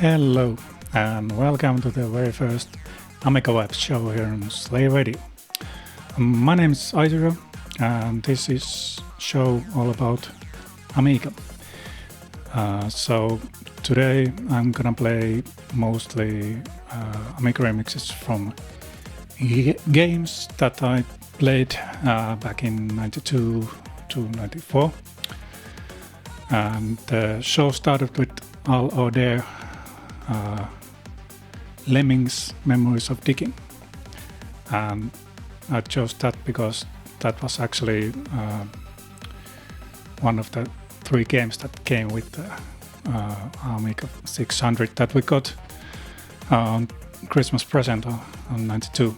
Hello and welcome to the very first Amiga Vibes show here on Slave Radio. My name is iZero and this is show all about Amiga. So today I'm gonna play mostly Amiga remixes from games that I played back in 92 to 94. And the show started with All or Dare Lemmings Memories of Digging, and I chose that because that was actually one of the three games that came with the Amiga 600 that we got on Christmas present on 92.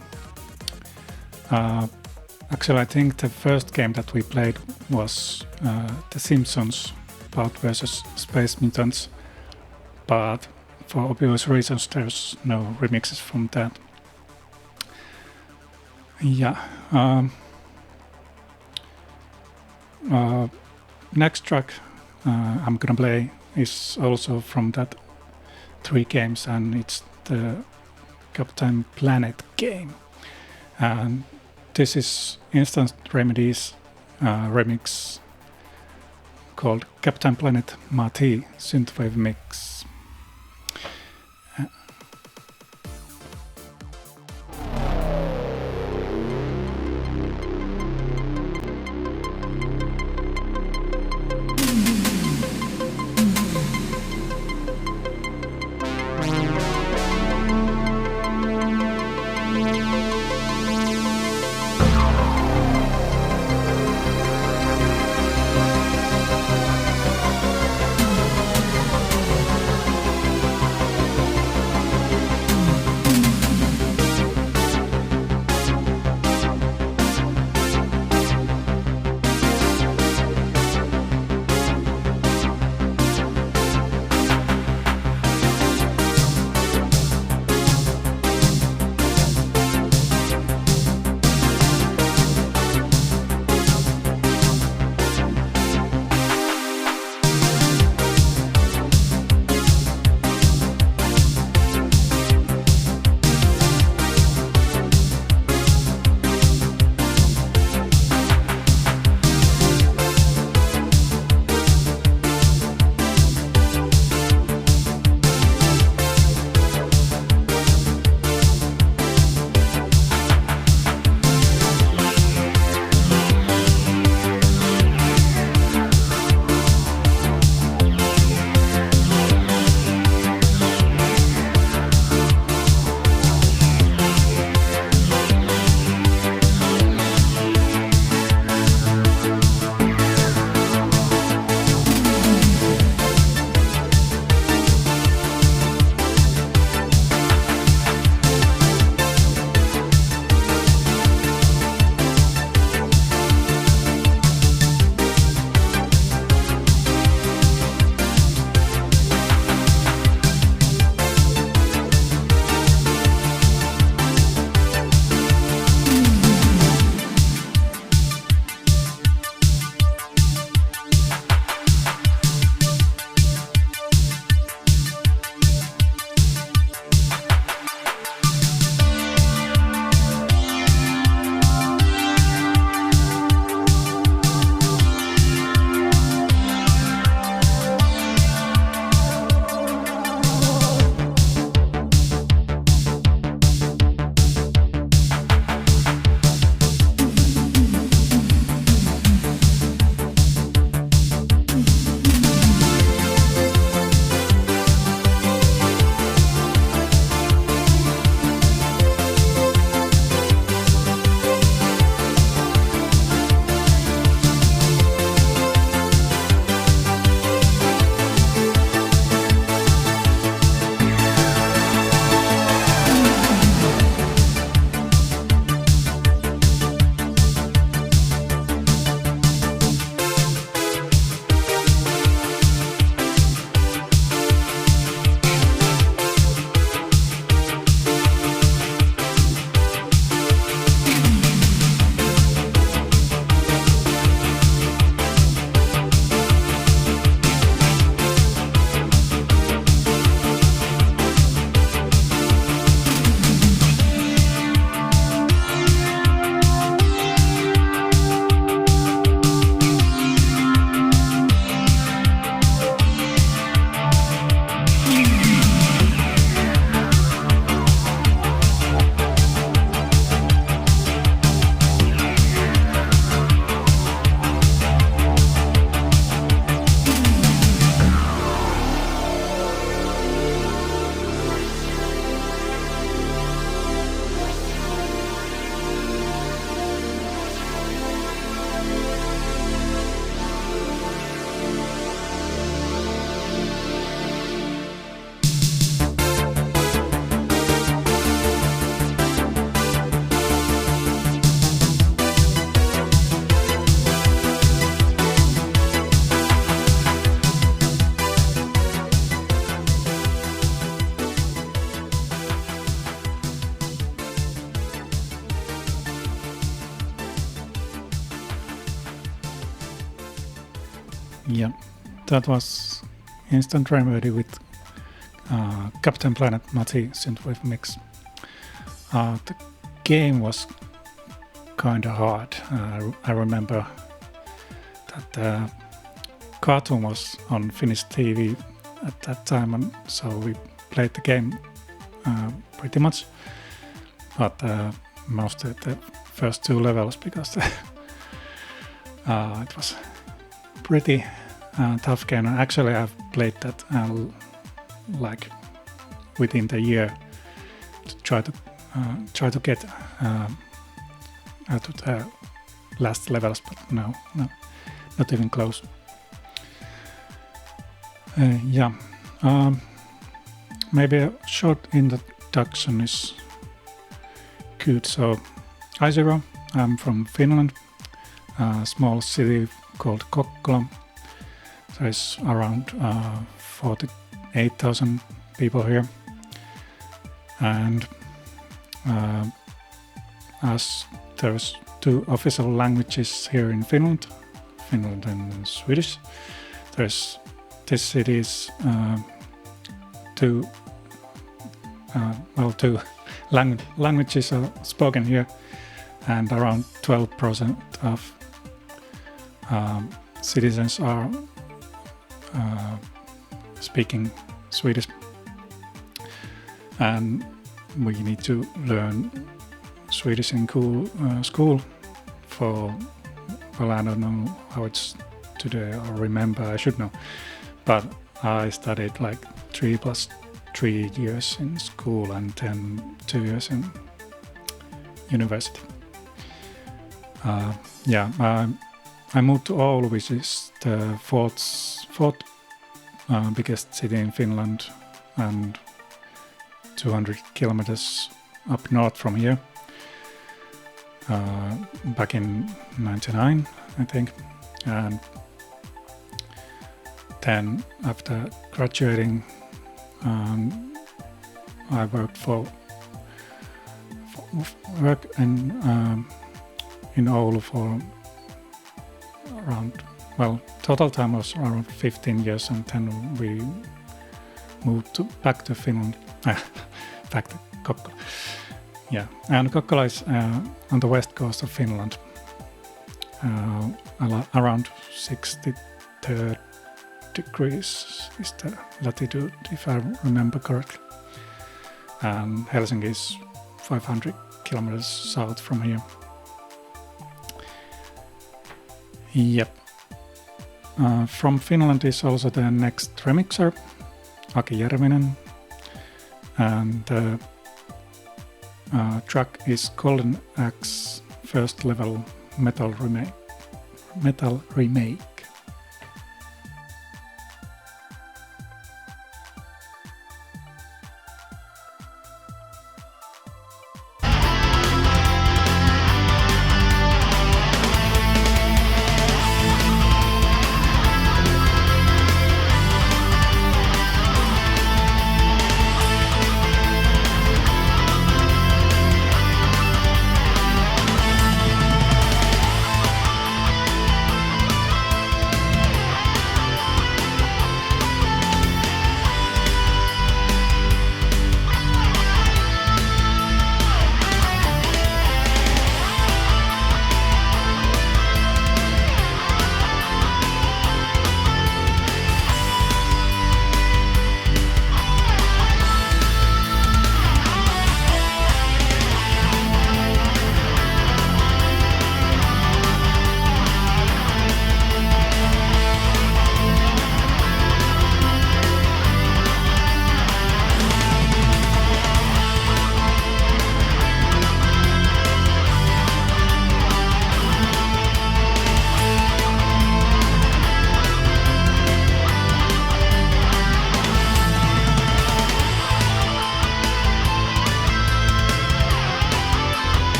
Actually, I think the first game that we played was The Simpsons Plot vs. Space Mutants, but for obvious reasons there's no remixes from that. Yeah. Next track I'm gonna play is also from that three games, and it's the Captain Planet game. And this is Instant Remedies remix called Captain Planet Mati Synthwave Mix. Yeah, that was Instant Remedy with Captain Planet Mati Synthwave mix. The game was kind of hard. I remember that the cartoon was on Finnish TV at that time, and so we played the game pretty much, but mostly the first 2 levels because it was pretty tough game. Actually, I've played that like within the year to try to get to the last levels, but no, not even close. Maybe a short introduction is good. So, iZero, I'm from Finland, a small city called Kokkola. There's around 48,000 people here, and as there's 2 official languages here in Finland and Swedish, there's this city's 2 languages are spoken here, and around 12% of citizens are speaking Swedish, and we need to learn Swedish in school for, well, I don't know how it's today, or remember, I should know, but I studied like 3 plus 3 years in school and then 2 years in university. I moved to Oulu, which is the fourth biggest city in Finland and 200 kilometers up north from here, back in 99, I think. And then after graduating, I worked in Oulu for around, well, total time was around 15 years, and then we moved back to Finland, back to Kokkola. Yeah, and Kokkola is on the west coast of Finland, around 63 degrees is the latitude, if I remember correctly. And Helsinki is 500 kilometers south from here. Yep. From Finland is also the next remixer, Aki Järvinen, and the track is Golden Axe First Level Metal Remake.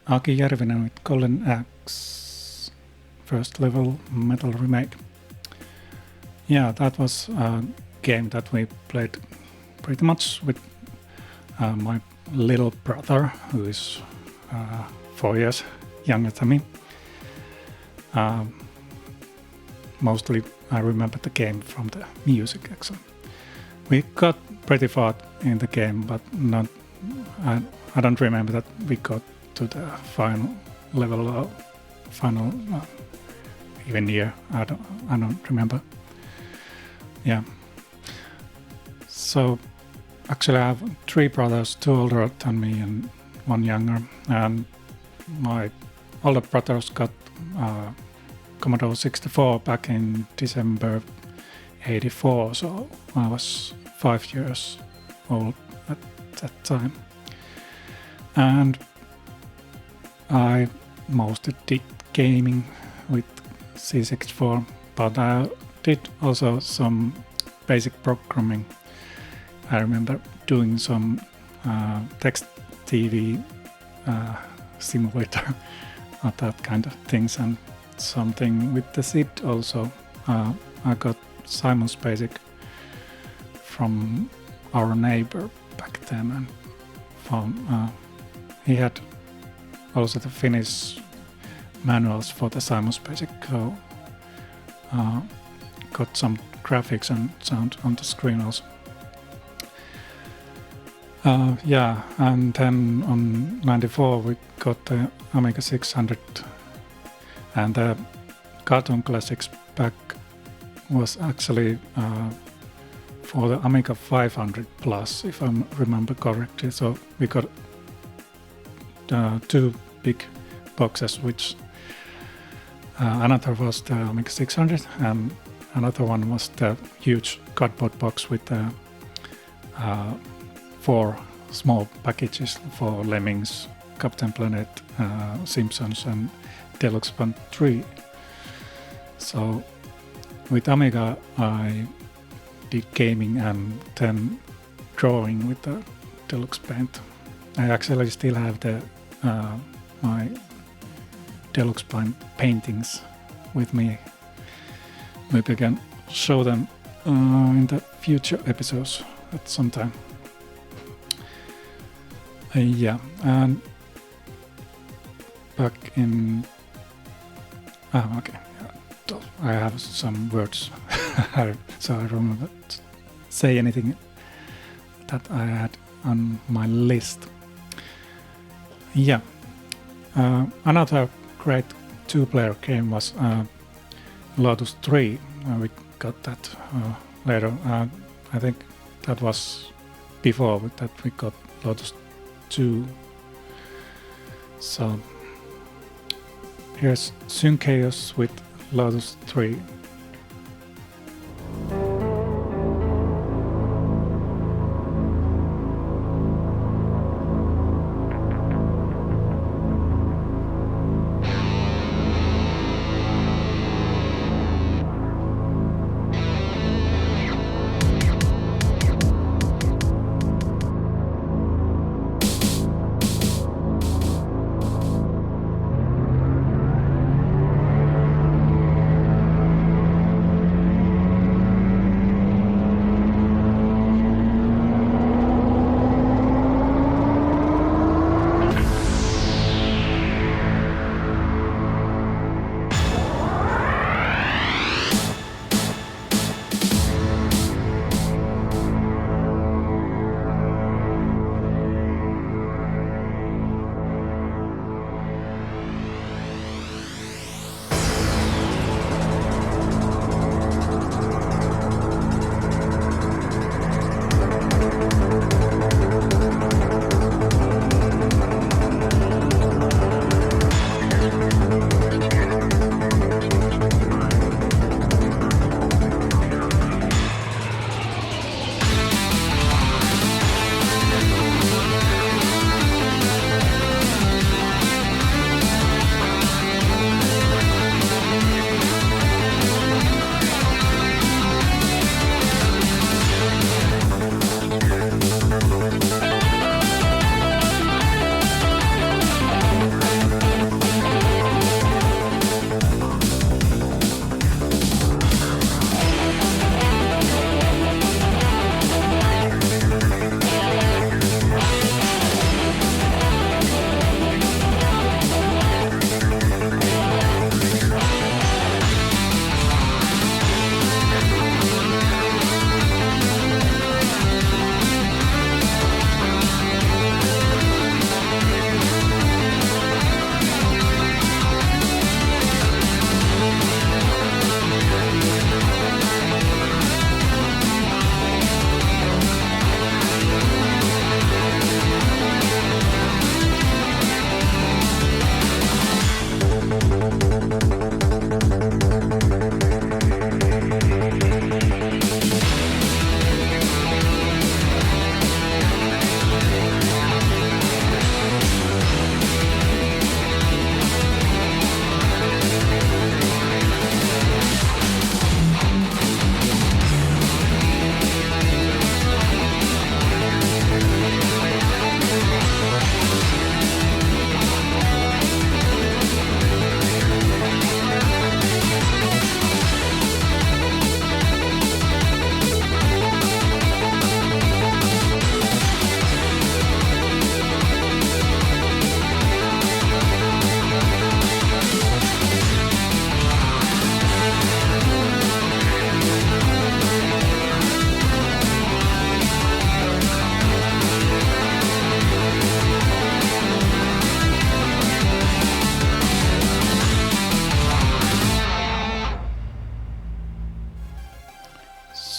Aki Järvinen with Golden Axe, first level metal remake. Yeah, that was a game that we played pretty much with my little brother, who is 4 years younger than me. Mostly I remember the game from the music, actually. We got pretty far in the game, but not. I don't remember that we got to the final level or final even year. I don't remember. Yeah. So actually, I have 3 brothers, 2 older than me and 1 younger. And my older brothers got Commodore 64 back in December 84, so I was 5 years old at that time. And I mostly did gaming with C64, but I did also some basic programming. I remember doing some text TV simulator or that kind of things, and something with the SID also. I got Simon's Basic from our neighbor back then, and from he had also the Finnish manuals for the Simon's Basic, so got some graphics and sound on the screen also. Yeah, and then on 94 we got the Amiga 600, and the Cartoon Classics pack was actually for the Amiga 500 Plus, if I remember correctly. So we got 2 big boxes, which another was the Amiga 600, and another one was the huge cardboard box with the 4 small packages for Lemmings, Captain Planet, Simpsons, and Deluxe Band 3. So with Amiga I did gaming and then drawing with the Deluxe Paint. I actually still have the my Deluxe Paint paintings with me. Maybe I can show them in the future episodes at some time. Yeah, and back in okay, I have some words so I remember to say anything that I had on my list. Yeah, another great 2-player game was Lotus 3. We got that later. I think that was before that we got Lotus 2. So here's synchaoz with Lotus 3.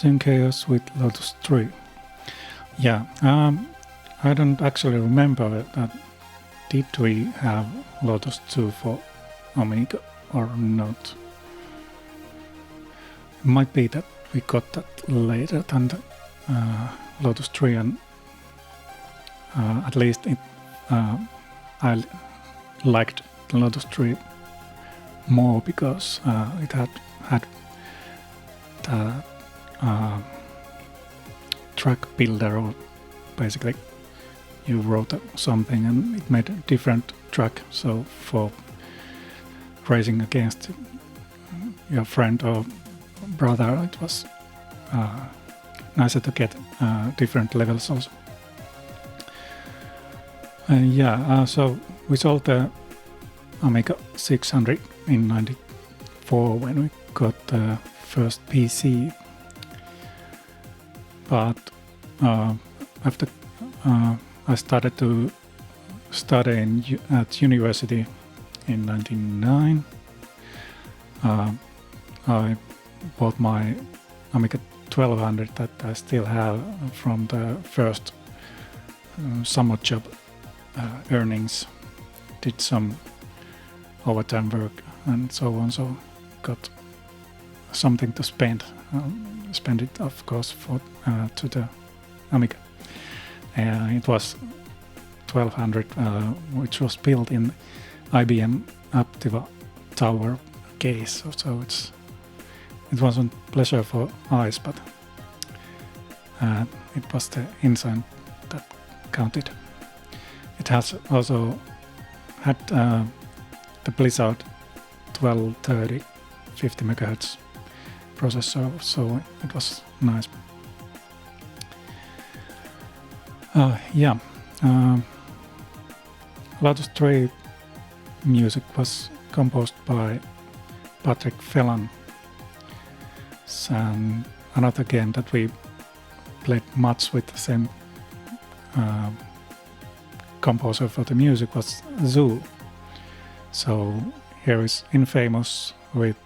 synchaoz with Lotus 3. Yeah, I don't actually remember that. Did we have Lotus 2 for Amiga or not? It might be that we got that later than the Lotus 3, and at least I liked the Lotus 3 more because it had the track builder, or basically you wrote something and it made a different track. So for racing against your friend or brother, it was nicer to get different levels also. So we sold the Amiga 600 in 94 when we got the first PC. But after I started to study at university in 99, I bought my Amiga 1200 that I still have from the first summer job earnings. Did some overtime work and so on, so got something to spend. Spend it, of course, for to the Amiga. It was 1200, which was built in IBM Aptiva Tower case. So it wasn't pleasure for eyes, but it was the inside that counted. It has also had the Blizzard 1230 50 MHz processor, so it was nice. Lotus 3 music was composed by Patrick Phelan. And another game that we played much with the same composer for the music was Zool. So here is Infamous with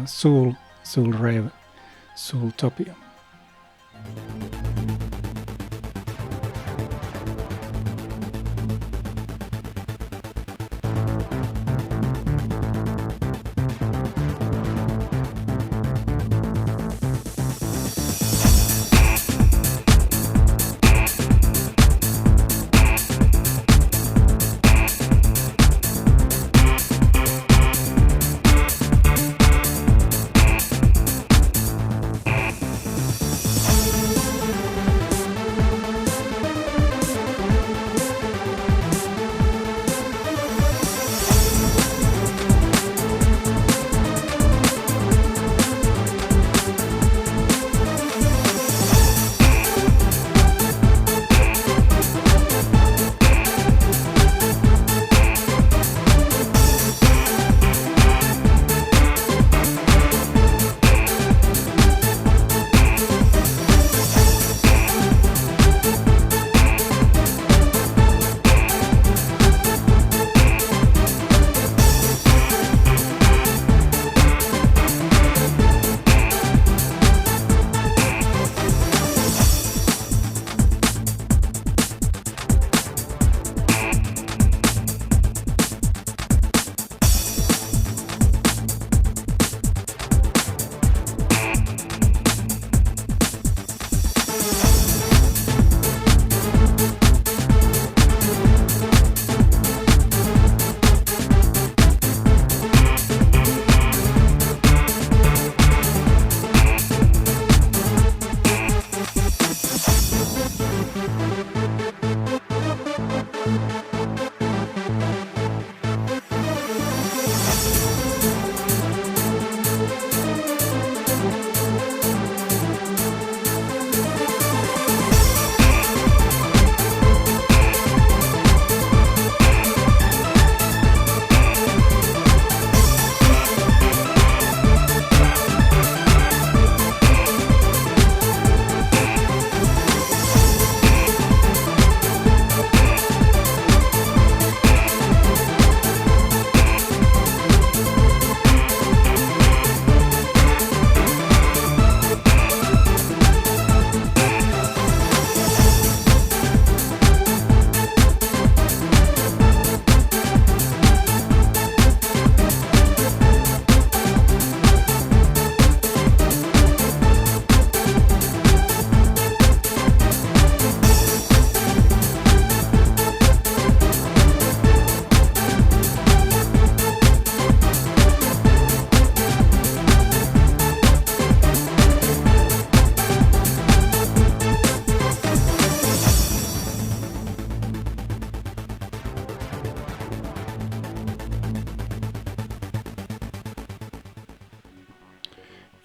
Zool, Zoolrave, Zooltopia.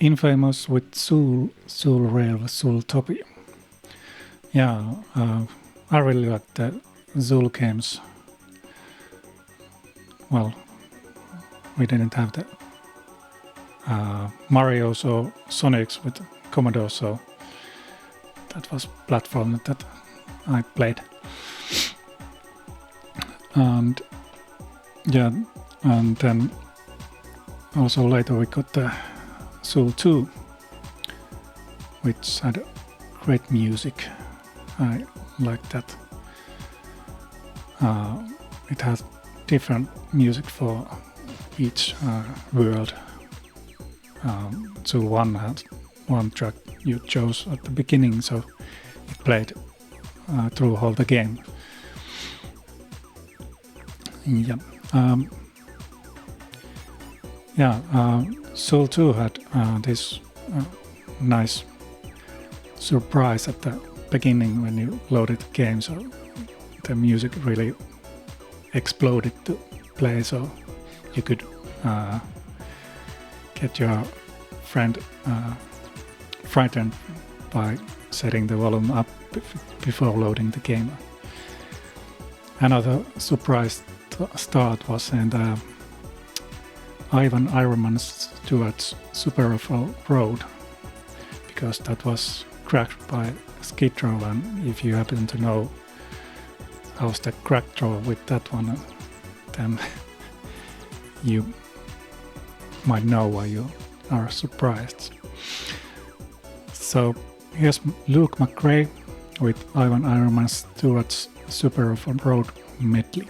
Infamous with Zoolrave, Zooltopia. Yeah, I really like the Zool games. Well, we didn't have the Marios or Sonics with Commodore, so that was platform that I played. And yeah, and then also later we got the Zool 2, which had great music. I like that. It has different music for each world. Zool 1 had one track you chose at the beginning, so it played through all the game. Yeah. Zool 2 had this nice surprise at the beginning when you loaded the game, so the music really exploded to play, so you could get your friend frightened by setting the volume up before loading the game. Another surprise start was in the Ironman Stewart's Super Road, because that was cracked by Skid Row, and if you happen to know how's the crack draw with that one, then you might know why you are surprised. So here's Luke McCrea with Ironman Stewart's Super Road Medley.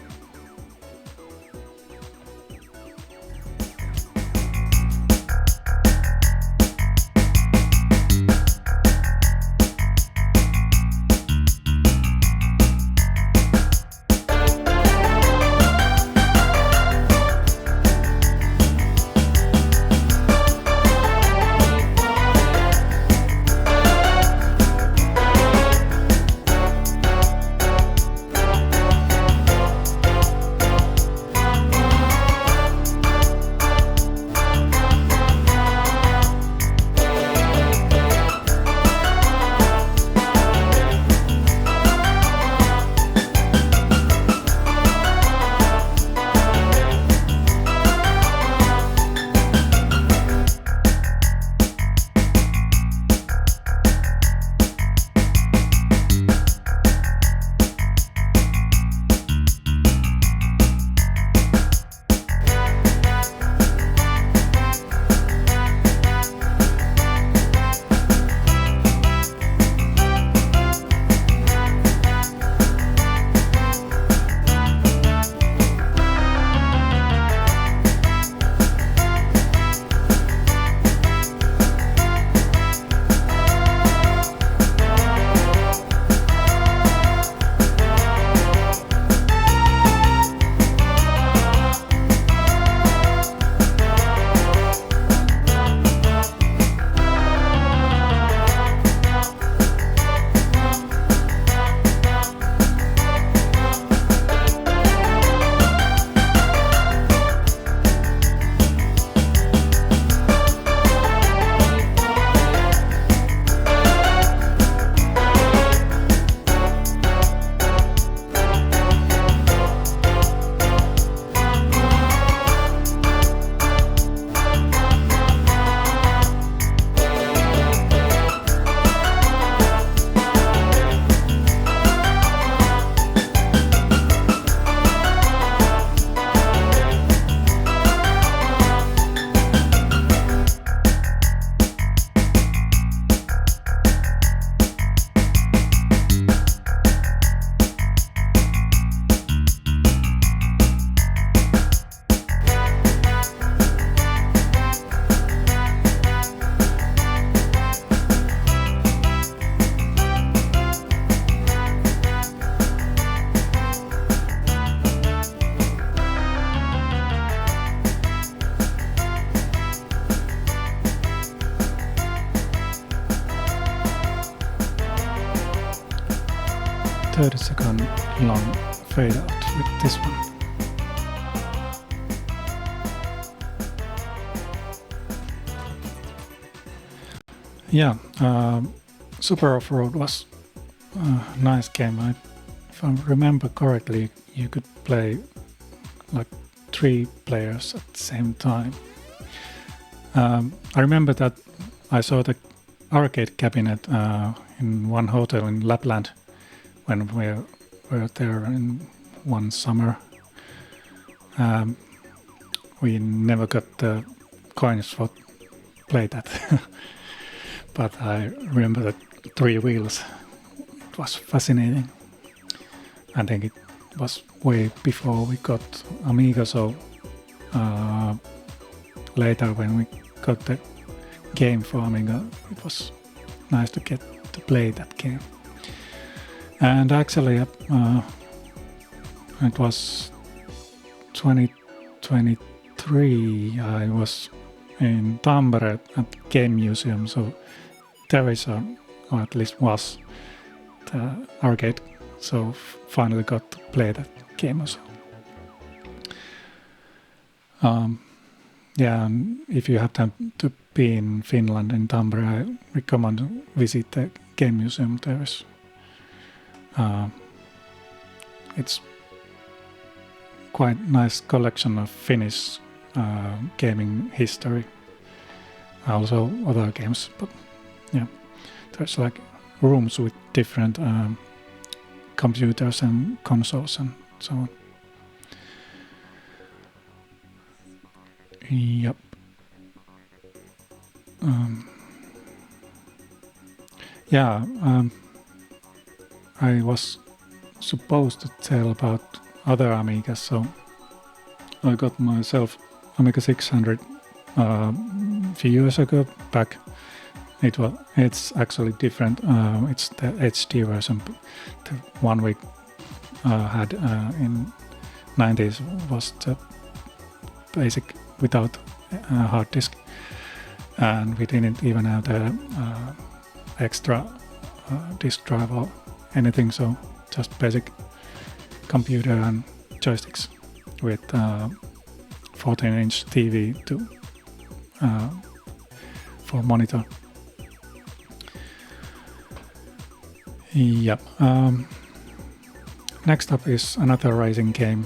Second long fade out with this one. Yeah, Super Off-Road was a nice game. If I remember correctly, you could play like 3 players at the same time. I remember that I saw the arcade cabinet in one hotel in Lapland when we were there in one summer. We never got the coins for play that, but I remember the 3 wheels. It was fascinating. I think it was way before we got Amiga, so later when we got the game for Amiga, it was nice to get to play that game. And actually, it was 2023. I was in Tampere at the Game Museum, so there is or at least was, the arcade. So finally got to play that game also. Yeah, and if you have time to be in Finland, in Tampere, I recommend to visit the Game Museum. There's it's quite nice collection of Finnish gaming history. Also other games, but yeah, there's like rooms with different computers and consoles and so on. Yep. I was supposed to tell about other Amigas, so I got myself Amiga 600 a few years ago back. It's actually different. It's the HD version. The one we had in 90s was the basic without hard disk, and we didn't even have the extra disk drive or anything, so just basic computer and joysticks with 14-inch TV for monitor. Yep. Next up is another racing game,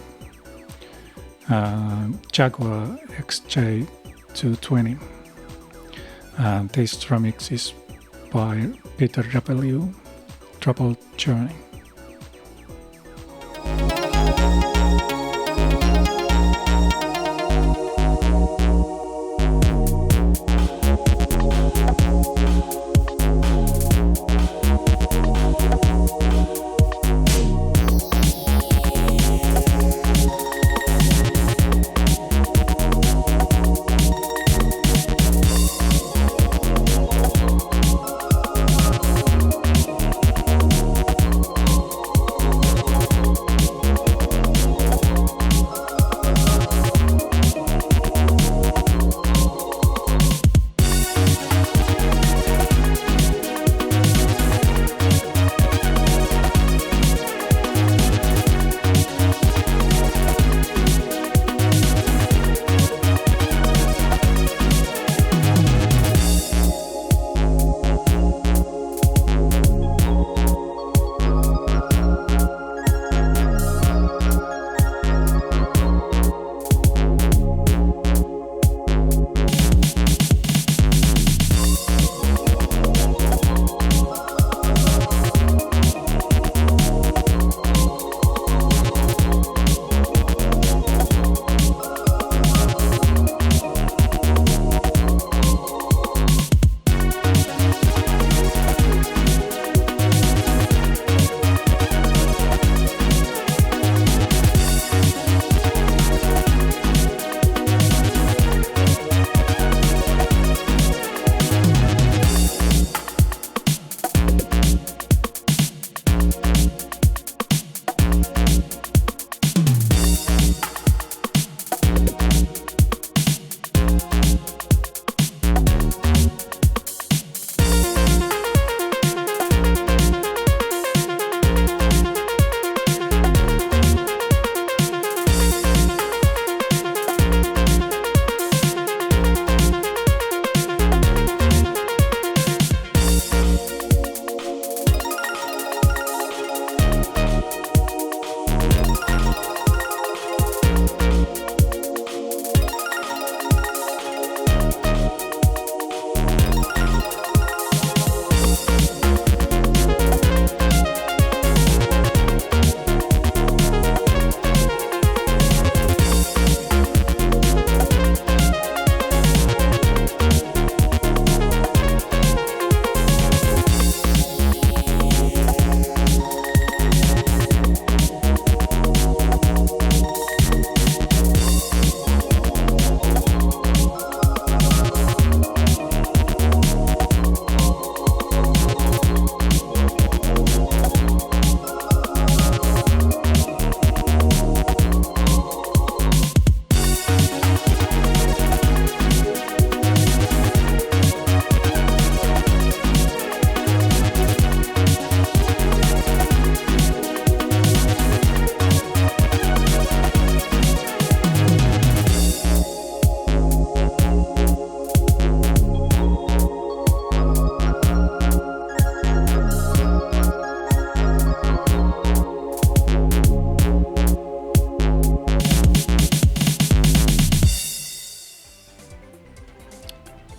Jaguar XJ220. This remix is by Peter W. Troubled Journey.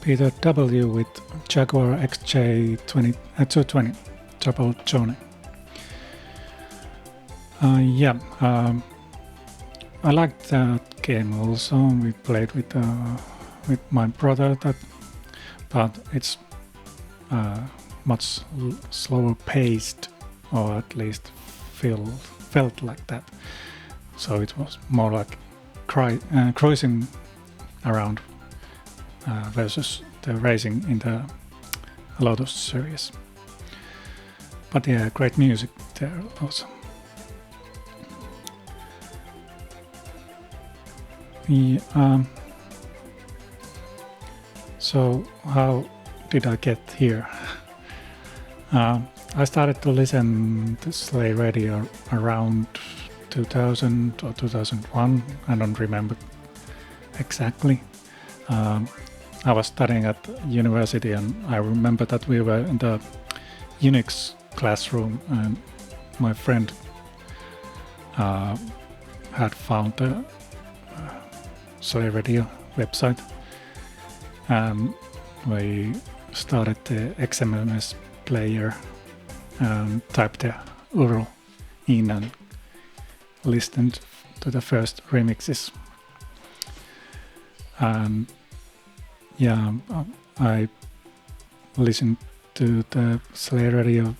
Peter W. with Jaguar XJ220 double tuning. I liked that game also. We played with my brother, but it's much slower paced, or at least felt like that. So it was more like cruising around versus the racing in the Lotus series. But yeah, great music there also. So how did I get here? I started to listen to Slay Radio around 2000 or 2001. I don't remember exactly. I was studying at university, and I remember that we were in the Unix classroom, and my friend had found the Slay Radio website, and we started the XMMS player and typed the URL in and listened to the first remixes. And yeah, I listened to the Slay Radio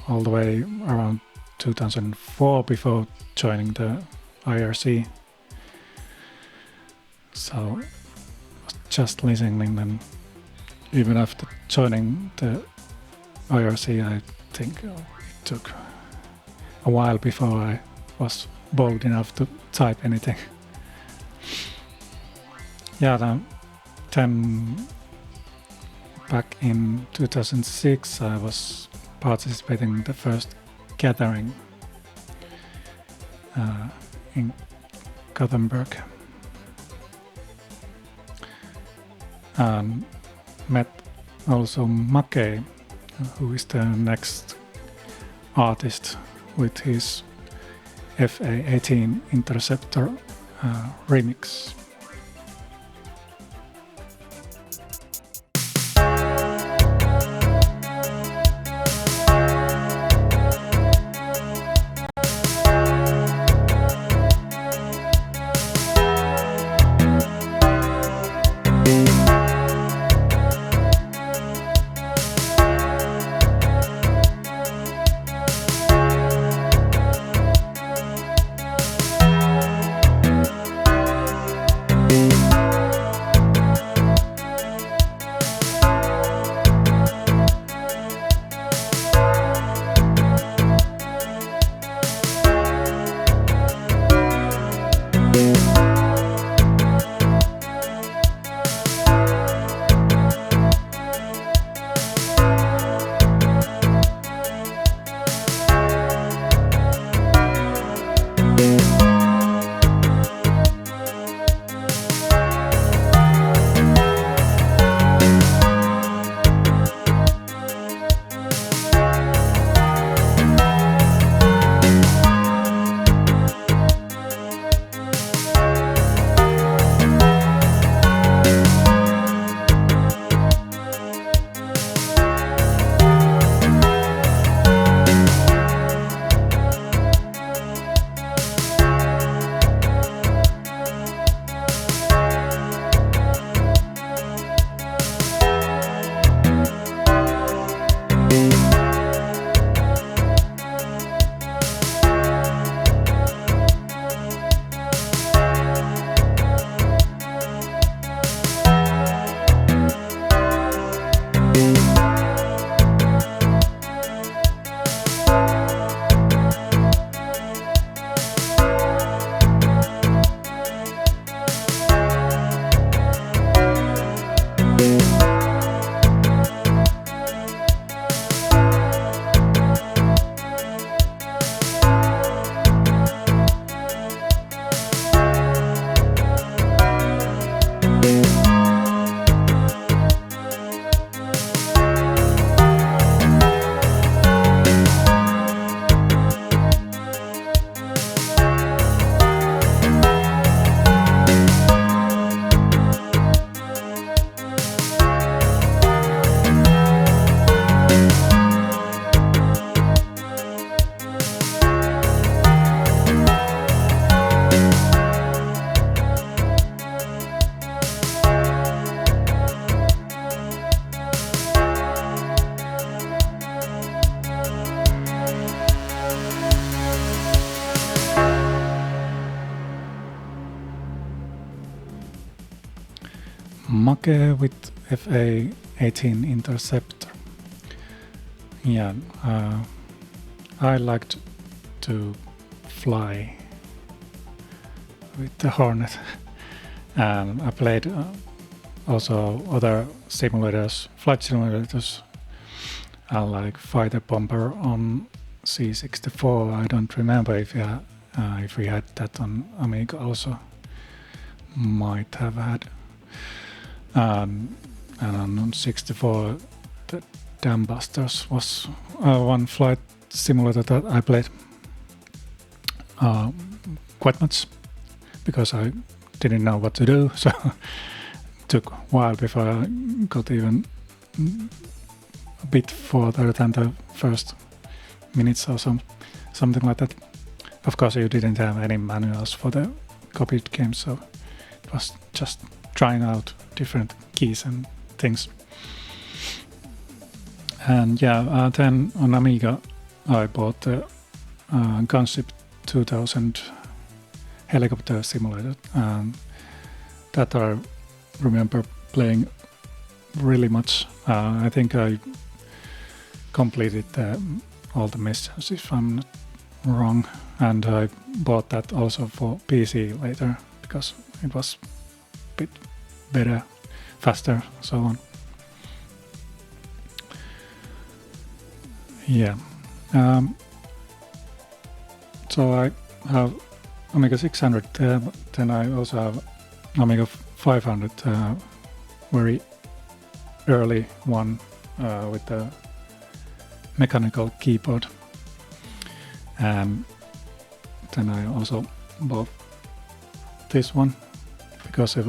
all the way around 2004 before joining the IRC. So I was just listening, and even after joining the IRC, I think it took a while before I was bold enough to type anything. Yeah, then back in 2006 I was participating in the first gathering in Gothenburg, and met also Makke, who is the next artist with his FA18 Interceptor remix. Makke with FA-18 Interceptor. Yeah, I liked to fly with the Hornet. And I played also other simulators, flight simulators, like Fighter Bomber on C64. I don't remember if we had that on Amiga also. Might have had. And on 64, the Dam Busters was one flight simulator that I played quite much because I didn't know what to do, so it took a while before I got even a bit further than the first minutes or something like that. Of course, you didn't have any manuals for the copied games, so it was just trying out different keys and things. And yeah, then on Amiga I bought the Gunship 2000 helicopter simulator, and that I remember playing really much. I think I completed all the missions, if I'm not wrong, and I bought that also for PC later because it was a bit better, faster, so on. Yeah. So I have Amiga 600, but then I also have Amiga 500, very early one with the mechanical keyboard. Then I also bought this one because it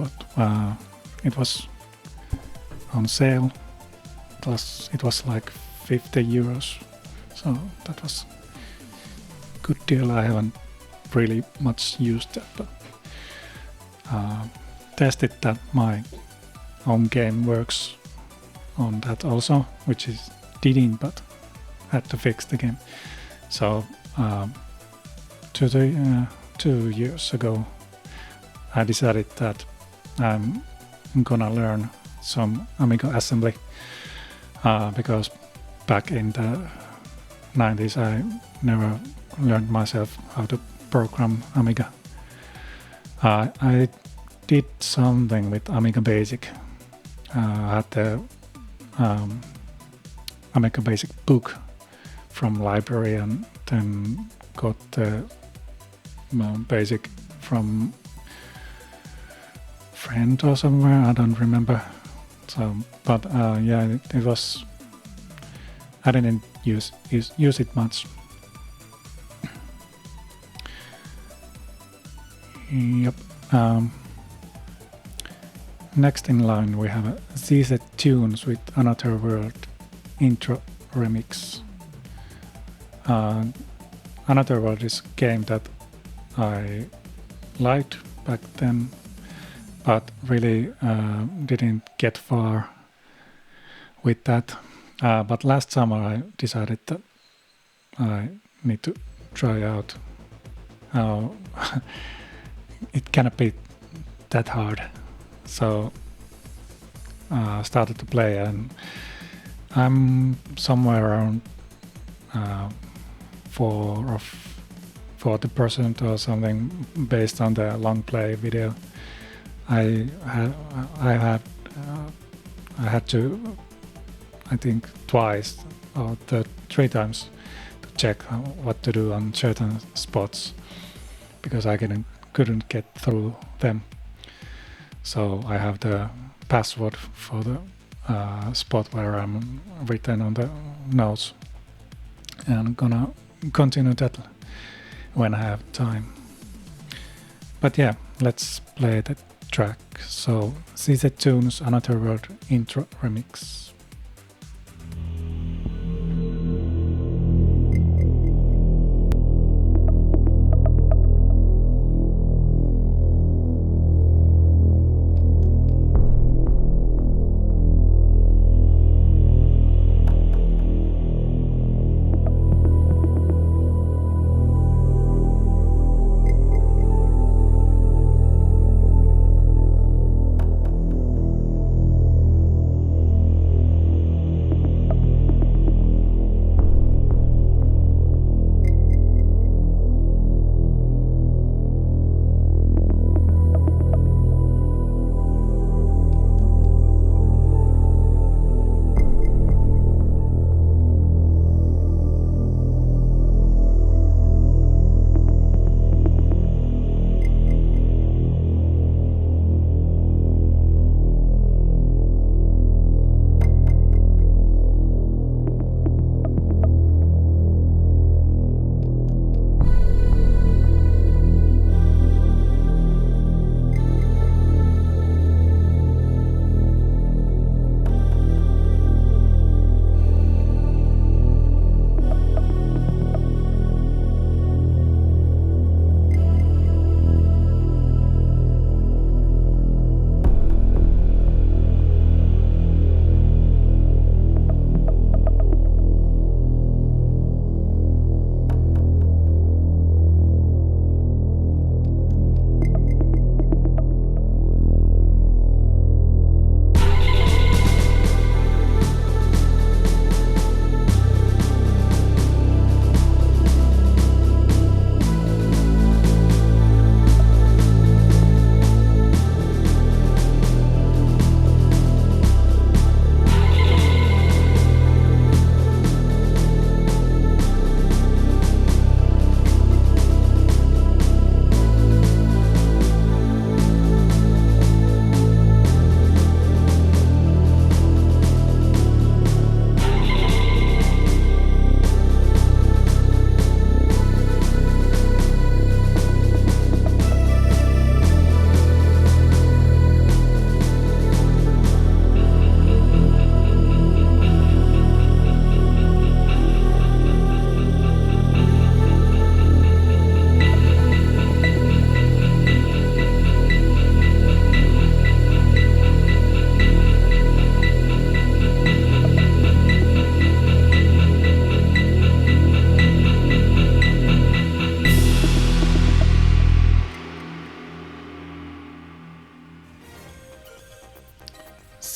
was on sale. Plus, it was like 50 euros, so that was a good deal. I haven't really much used that, but tested that my home game works on that also, which is didn't, but had to fix the game. So 2 years ago I decided that I'm gonna learn some Amiga assembly because back in the 90s I never learned myself how to program Amiga. I did something with Amiga Basic. I had the Amiga Basic book from library, and then got the Basic from friend or somewhere, I don't remember. So, but yeah, it was. I didn't use it much. Yep. Next in line we have ZZ Tunes with Another World intro remix. Another World is a game that I liked back then, but really didn't get far with that. But last summer I decided that I need to try out how it cannot be that hard. So I started to play, and I'm somewhere around 40% or something based on the long play video. I had to, I think, twice or 3 times to check what to do on certain spots because I couldn't get through them. So I have the password for the spot where I'm written on the notes, and I'm gonna continue that when I have time. But yeah, let's play the track. So ZZ Tunes Another World intro remix.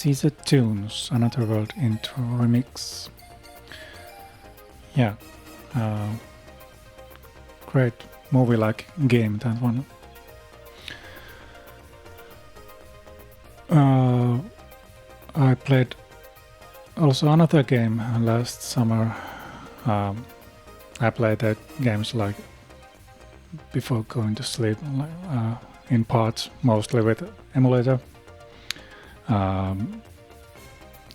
Caesar Tunes, Another World Intro Remix. Yeah, great movie-like game, that one. I played also another game last summer. I played the games like before going to sleep, in parts, mostly with emulator.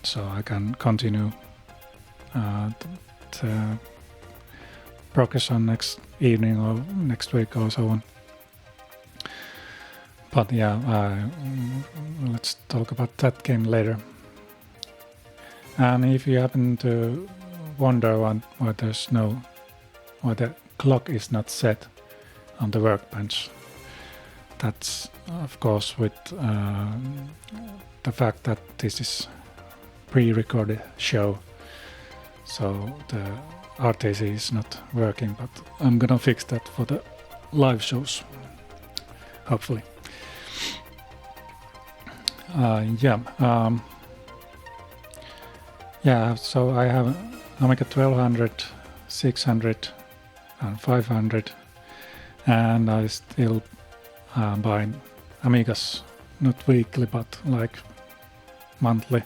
So I can continue the progression next evening or next week or so on. But yeah, let's talk about that game later. And if you happen to wonder why the clock is not set on the workbench, that's of course with the fact that this is pre-recorded show, so the RTC is not working, but I'm gonna fix that for the live shows, hopefully. So I have Amiga 1200, 600 and 500, and I still buy Amigas, not weekly but like monthly,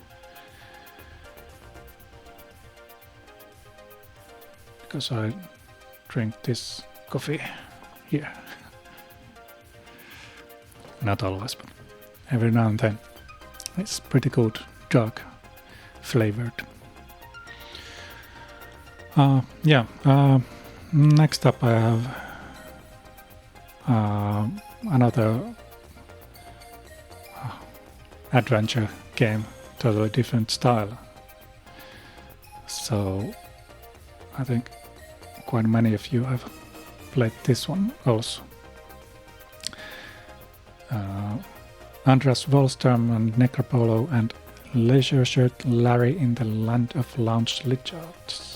because I drink this coffee here. Not always, but every now and then. It's pretty good, dark flavored. Next up I have another adventure game, totally different style. So I think quite many of you have played this one also. Andreas, Wallström and NecroPolo and Leisure Shirt Larry in the Land of Lounge Lizards.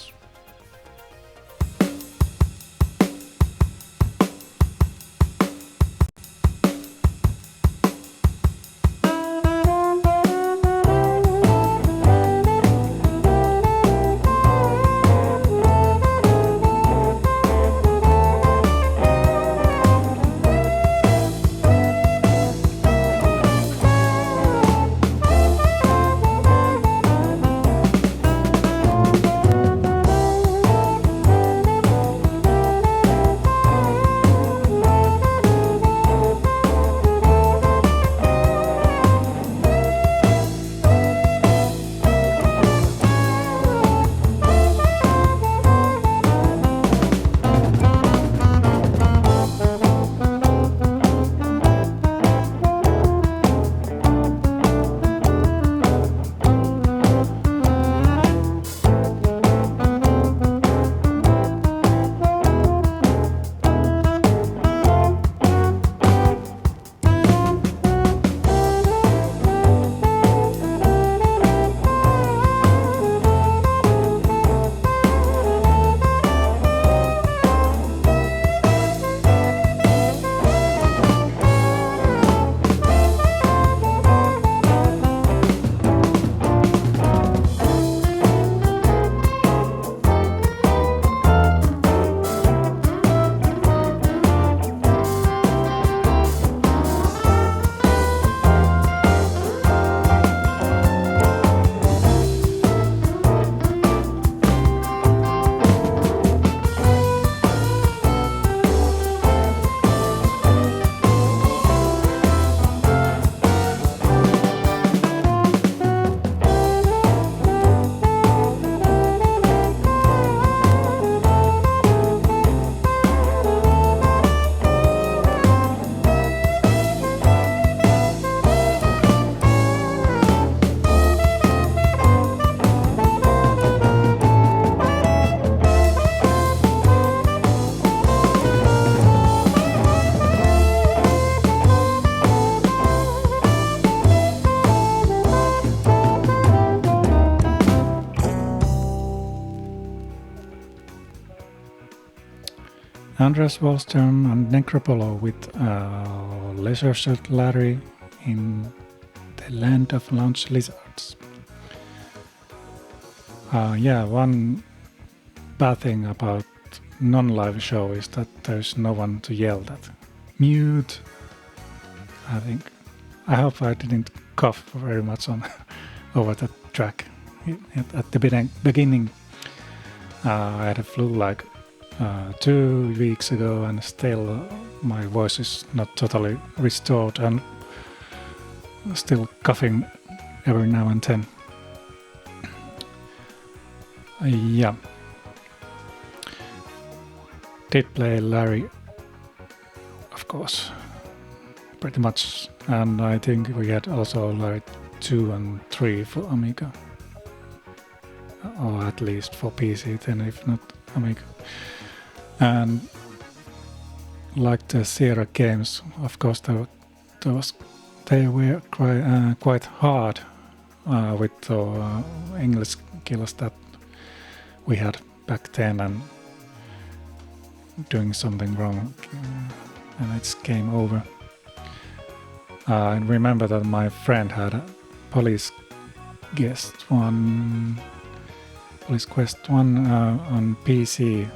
Andreas, Wallström and NecroPolo with Leisure Shirt Larry in the Land of Lounge Lizards. sounds. One bad thing about non-live show is that there's no one to yell at. Mute! I think. I hope I didn't cough very much on over that track. At the beginning, I had a flu like 2 weeks ago, and still my voice is not totally restored, and still coughing every now and then. Did play Larry, of course, pretty much, and I think we had also Larry 2 and 3 for Amiga, or at least for PC then, if not Amiga. And like the Sierra games, of course, they were quite hard with the English skills that we had back then, and doing something wrong and it's game over. I remember that my friend had a Police Quest 1 on PC,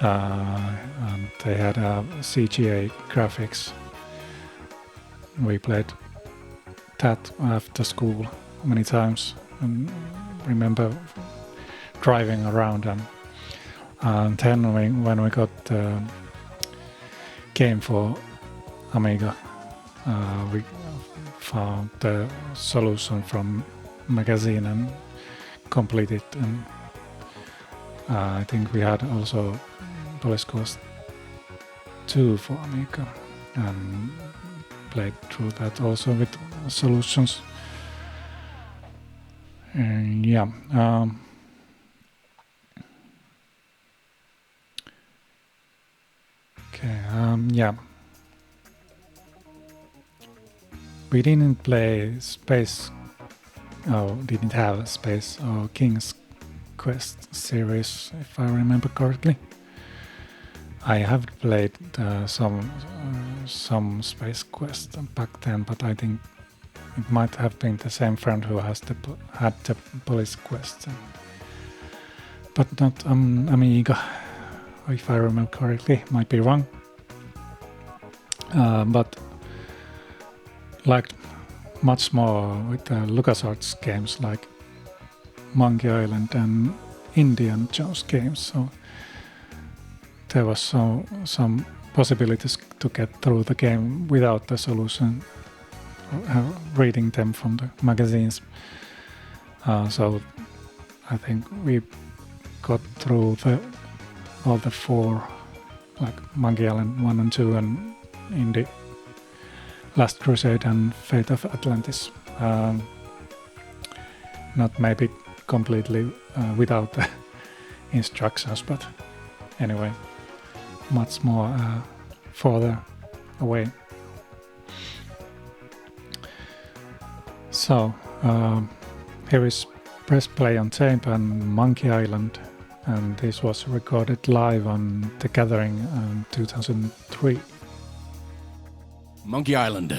and they had CGA graphics. We played that after school many times, and remember driving around, and then when we got the game for Amiga, we found the solution from magazine and completed, and I think we had also Police Quest 2 for Amiga, and played through that also with solutions. And we didn't play Space, didn't have Space or King's Quest series, if I remember correctly. I have played some Space Quest back then, but I think it might have been the same friend who had the Police Quest, but not Amiga, if I remember correctly. Might be wrong, but liked much more with the LucasArts games like Monkey Island and Indiana Jones games, so there was some possibilities to get through the game without the solution, reading them from the magazines. So I think we got through all the 4, like Monkey Island 1 and 2 and Indy Last Crusade and Fate of Atlantis. Not maybe completely without the instructions, but anyway, much more further away. So here is Press Play on Tape and Monkey Island, and this was recorded live on The Gathering in 2003. Monkey Island.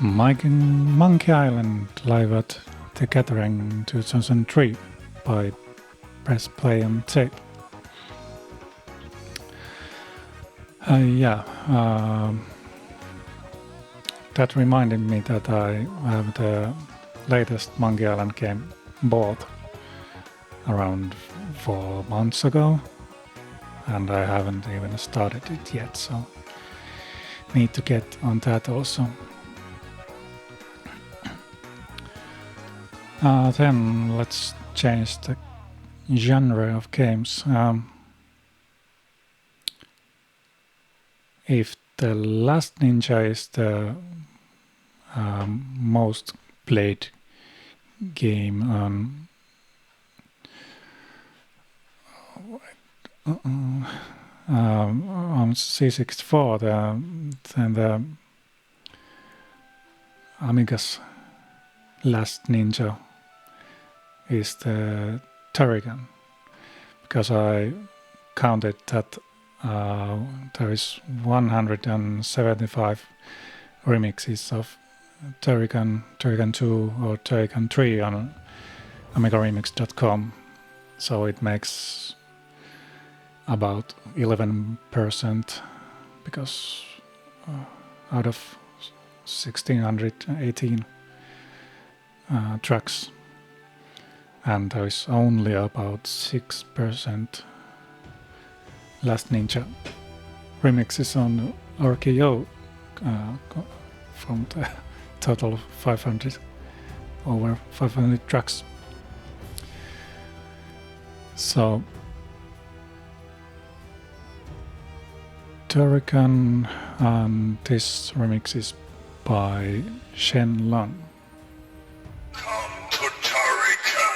Monkey Island live at the Gathering 2003 by Press Play on Tape. That reminded me that I have the latest Monkey Island game bought around 4 months ago, and I haven't even started it yet, so need to get on that also. Then let's change the genre of games. If the Last Ninja is the most played game on C64, then the Amiga's Last Ninja is the Turrican, because I counted that there is 175 remixes of Turrican 2 or Turrican 3 on AmigaRemix.com, so it makes about 11%, because out of 1618 tracks, and there is only about 6% Last Ninja remixes on RKO from the total of 500, over 500 tracks. So Turrican, this remix is by SHEN LON. Come to Turrican!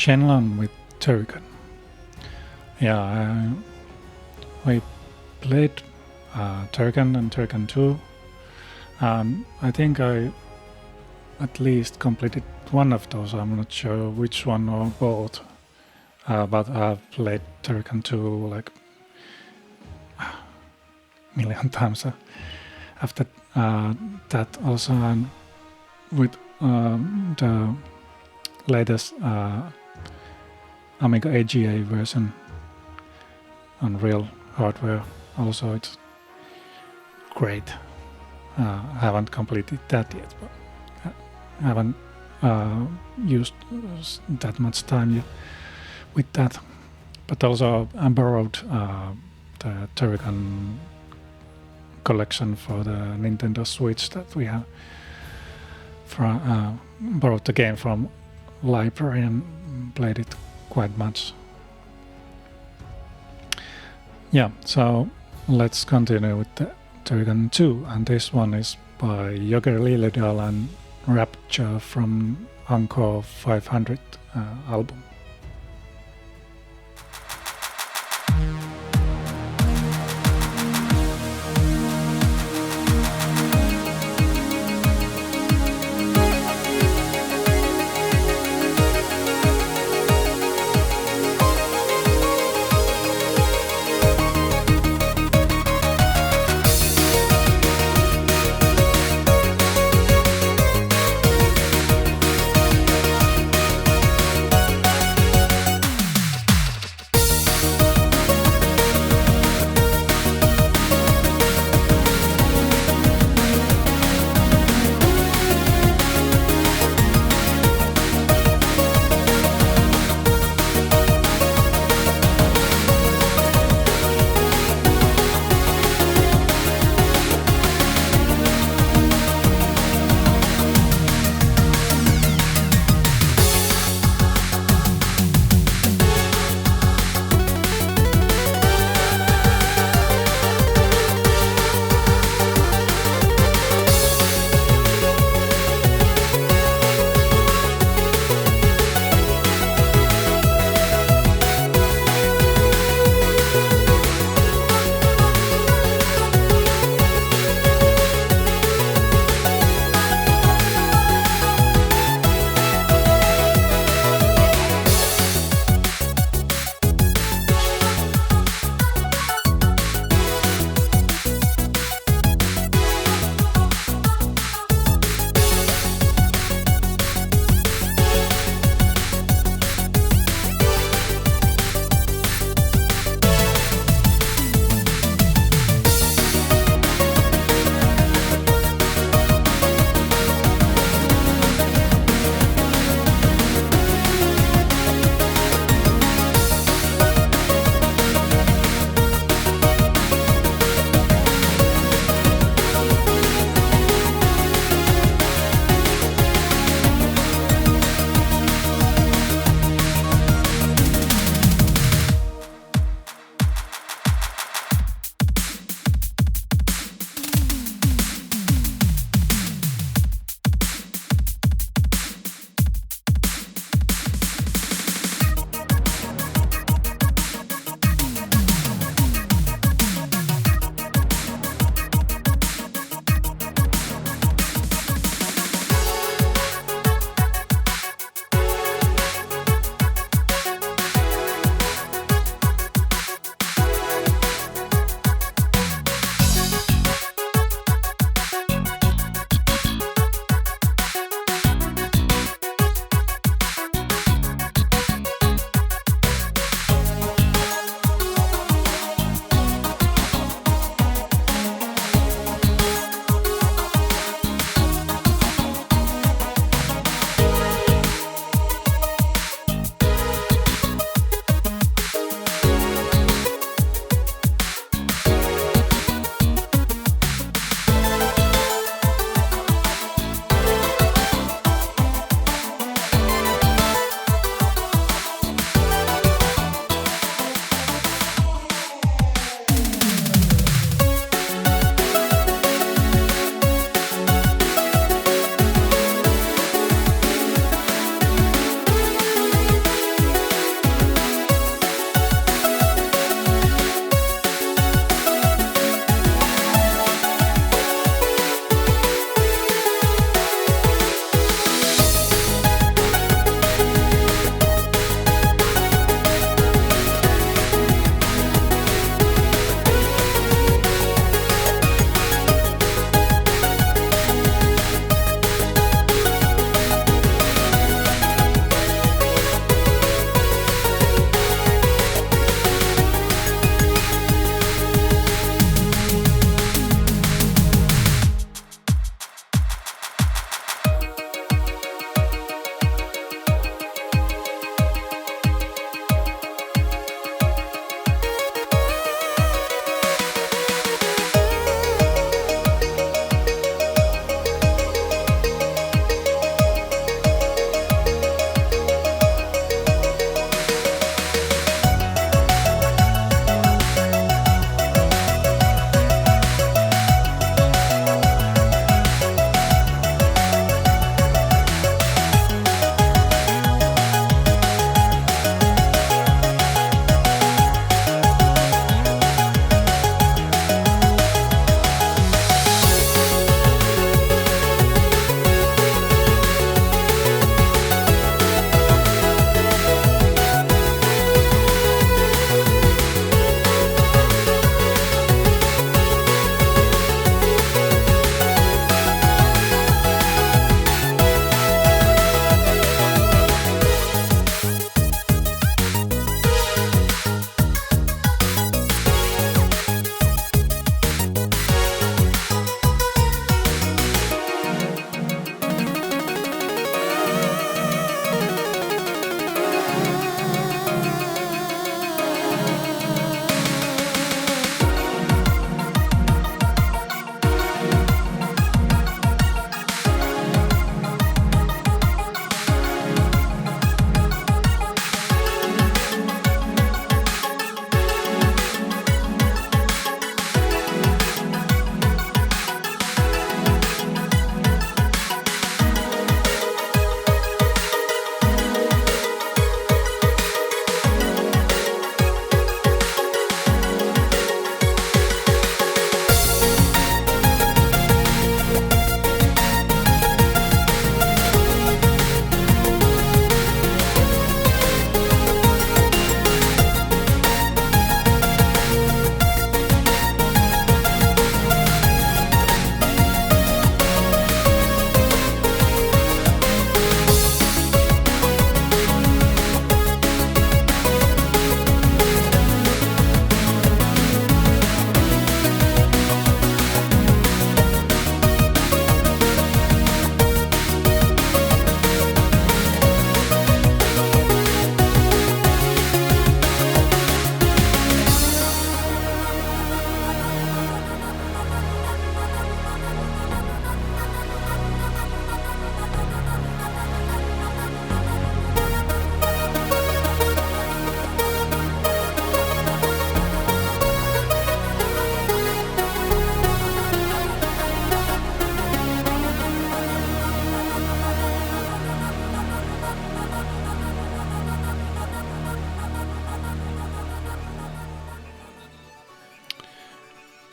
SHEN LON with Turrican. Yeah, we played Turrican and Turrican 2. I think I at least completed one of those. I'm not sure which one or both. But I've played Turrican 2 like a million times after that also, and with the latest Amiga AGA version on real hardware also, it's great. I haven't completed that yet, but I haven't used that much time yet with that. But also I borrowed the Turrican collection for the Nintendo Switch that we have. Borrowed the game from library and played it quite much. Yeah, so let's continue with the Turrican 2, and this one is by Jogeir, Liljedahl and Rapture from Encore 500 album.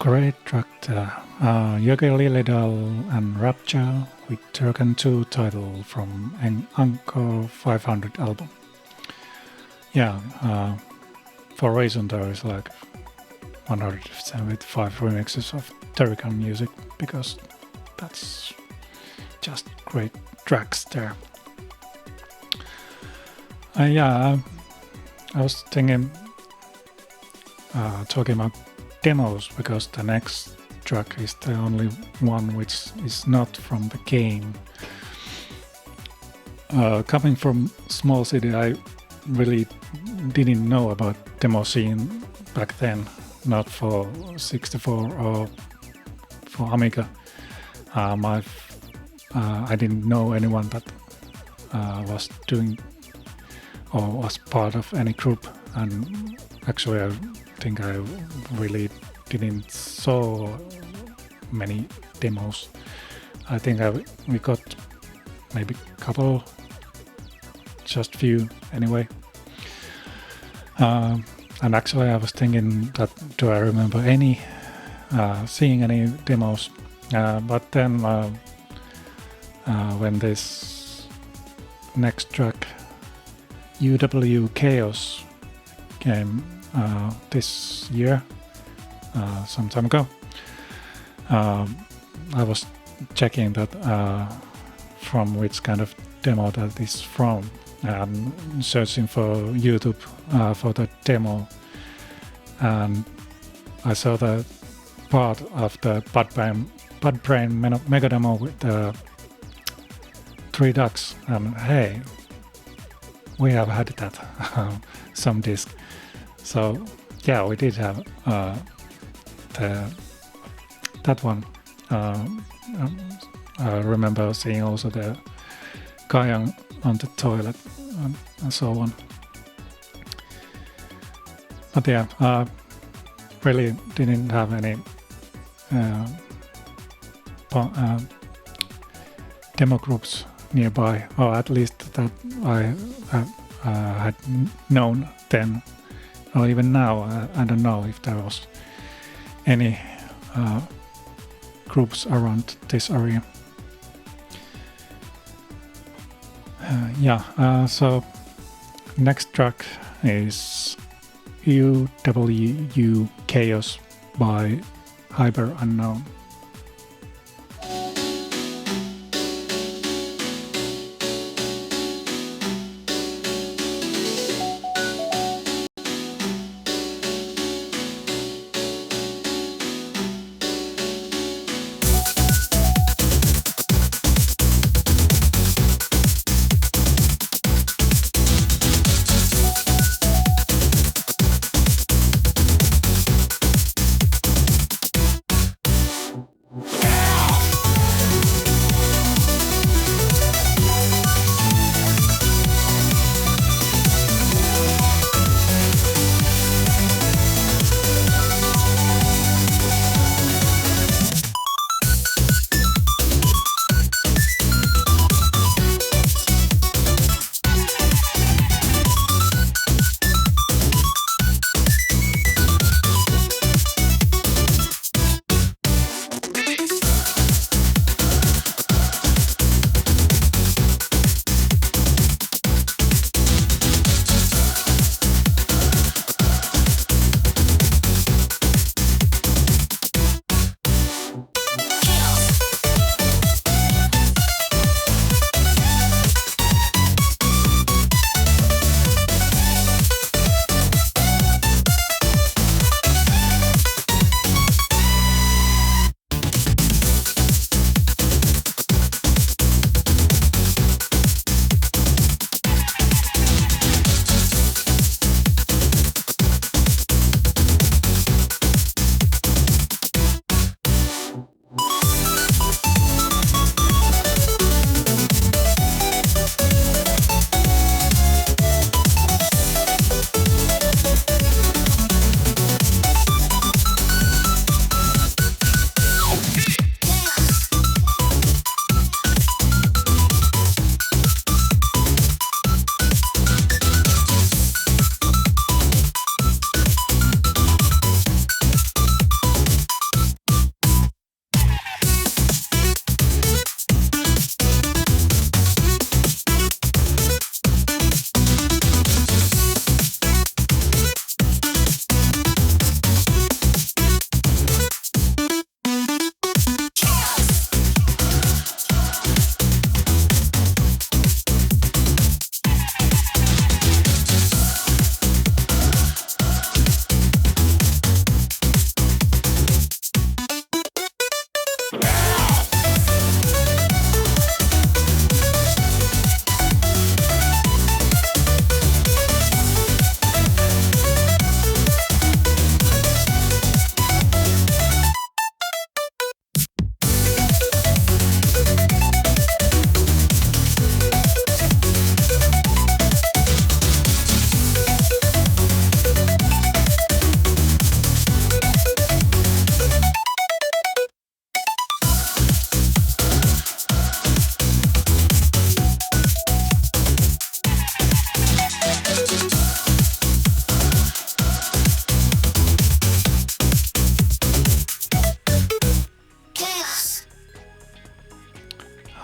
Great track there. Jogeir, Liljedahl and Rapture with Turrican 2 title from an Encore 500 album. Yeah, for a reason there is like 175 remixes of Turrican music because that's just great tracks there. I was thinking, talking about demos because the next track is the only one which is not from the game. Coming from small city, I really didn't know about demo scene back then, not for 64 or for Amiga. I didn't know anyone that was doing or was part of any group, and actually I think I really didn't saw many demos. I think we got maybe a couple, just few anyway. And actually I was thinking that do I remember any seeing any demos, but then when this next track UwU KAOS came this year, some time ago, I was checking that from which kind of demo that is from, and searching for YouTube for the demo, and I saw the part of the Bud Brain mega demo with the 3 ducks, and hey, we have had that some disc. So yeah, we did have that one. I remember seeing also the guy on the toilet and so on. But yeah, really didn't have any demo groups nearby, or at least that I had known then, or even now. I don't know if there was any groups around this area. So next track is UwU KAOS by hyperunknown.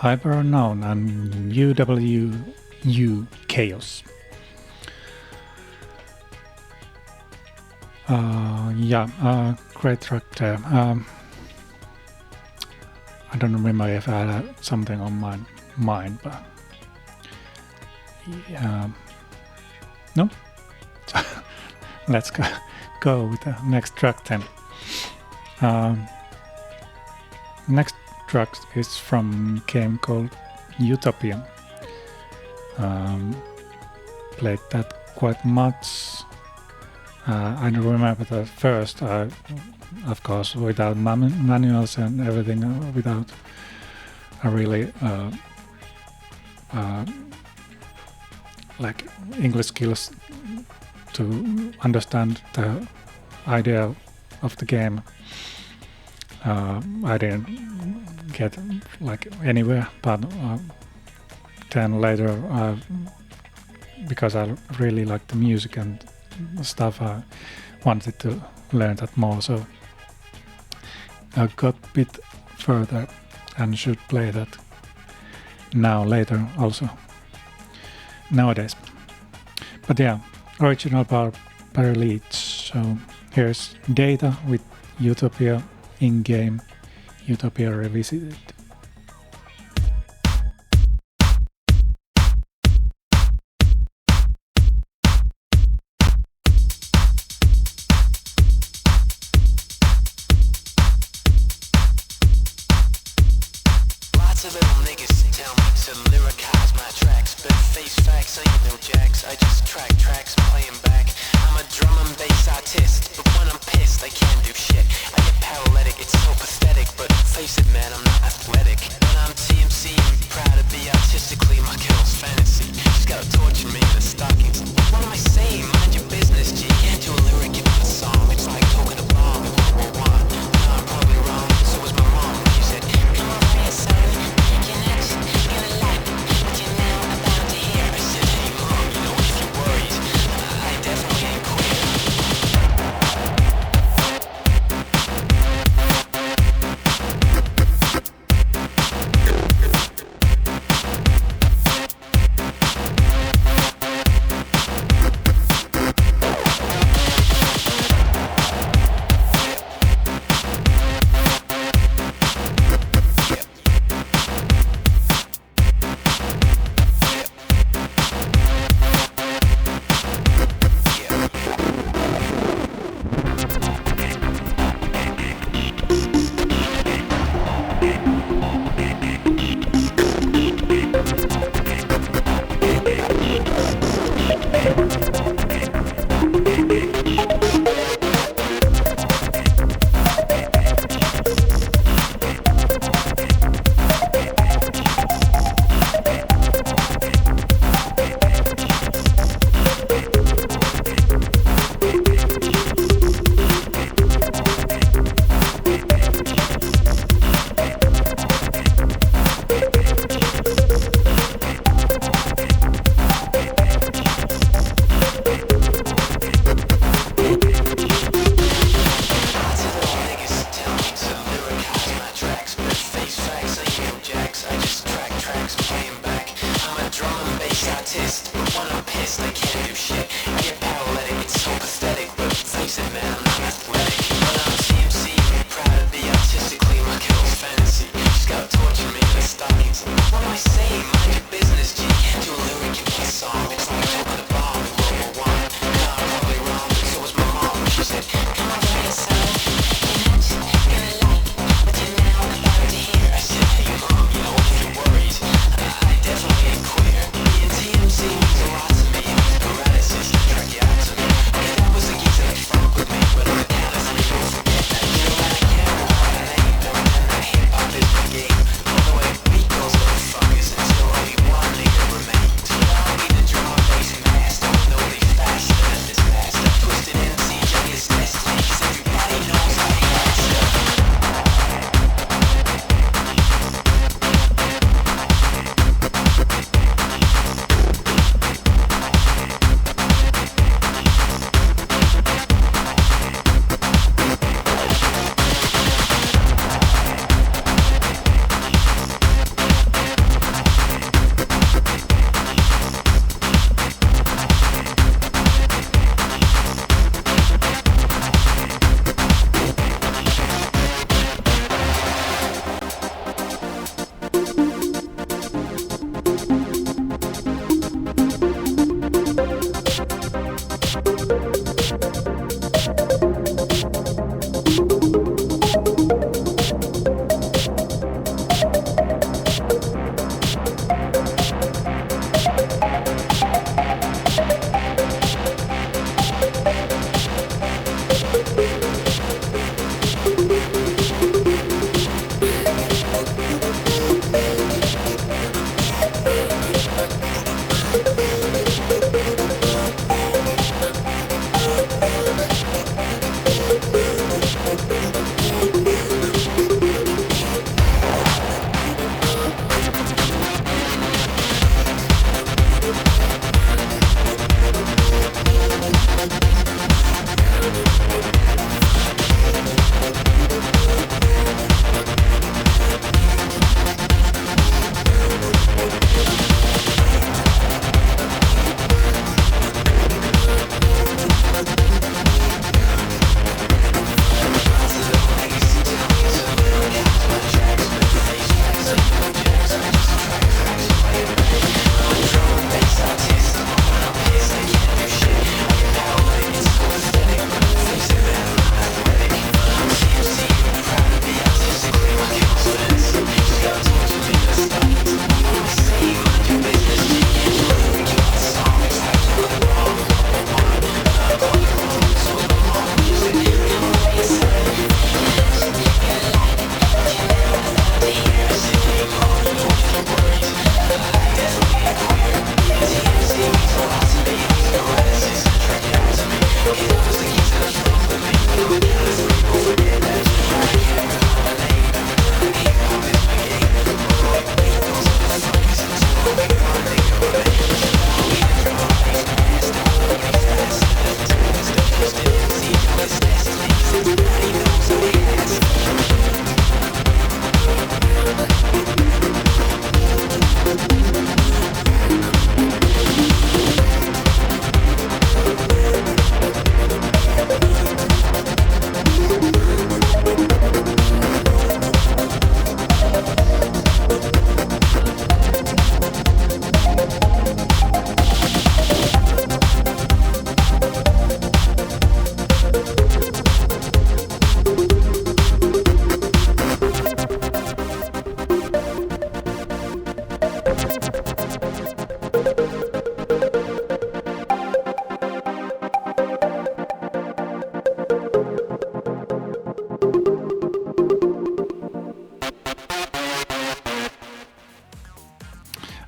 HyperUnknown and UwU KAOS. Great track there. I don't remember if I had something on my mind, but no. Let's go with the next track then. Next track is from a game called Utopia. Played that quite much. I don't remember the first, of course, without manuals and everything, without a really like English skills to understand the idea of the game. I didn't get like anywhere, but then later, because I really like the music and stuff, I wanted to learn that more, so I got a bit further and should play that now later also nowadays. But yeah, original parallels. So here's Dayta with Utopia in-game, Utopia Revisited. Lots of little niggas tell me to lyrikize my tracks, but face facts ain't no jacks. I just track tracks, play 'em back. I'm a drum and bass artist, but when I'm pissed, I can't do shit. I get paralytic, it's so pathetic, but face it, man, I'm not athletic. When I'm TMC, I'm proud to be artistically my girl's fantasy. She's gotta torture me in the stockings. What am I saying? Mind your business, G. Can't do a lyric in a song. It's like talking a bomb in World War I. No, I'm probably wrong, so was my mom. She said, come on, man, son, you're next, you're like, what you're now about to hear. I said, hey, mom, you know, if you're worried, I definitely ain't queer.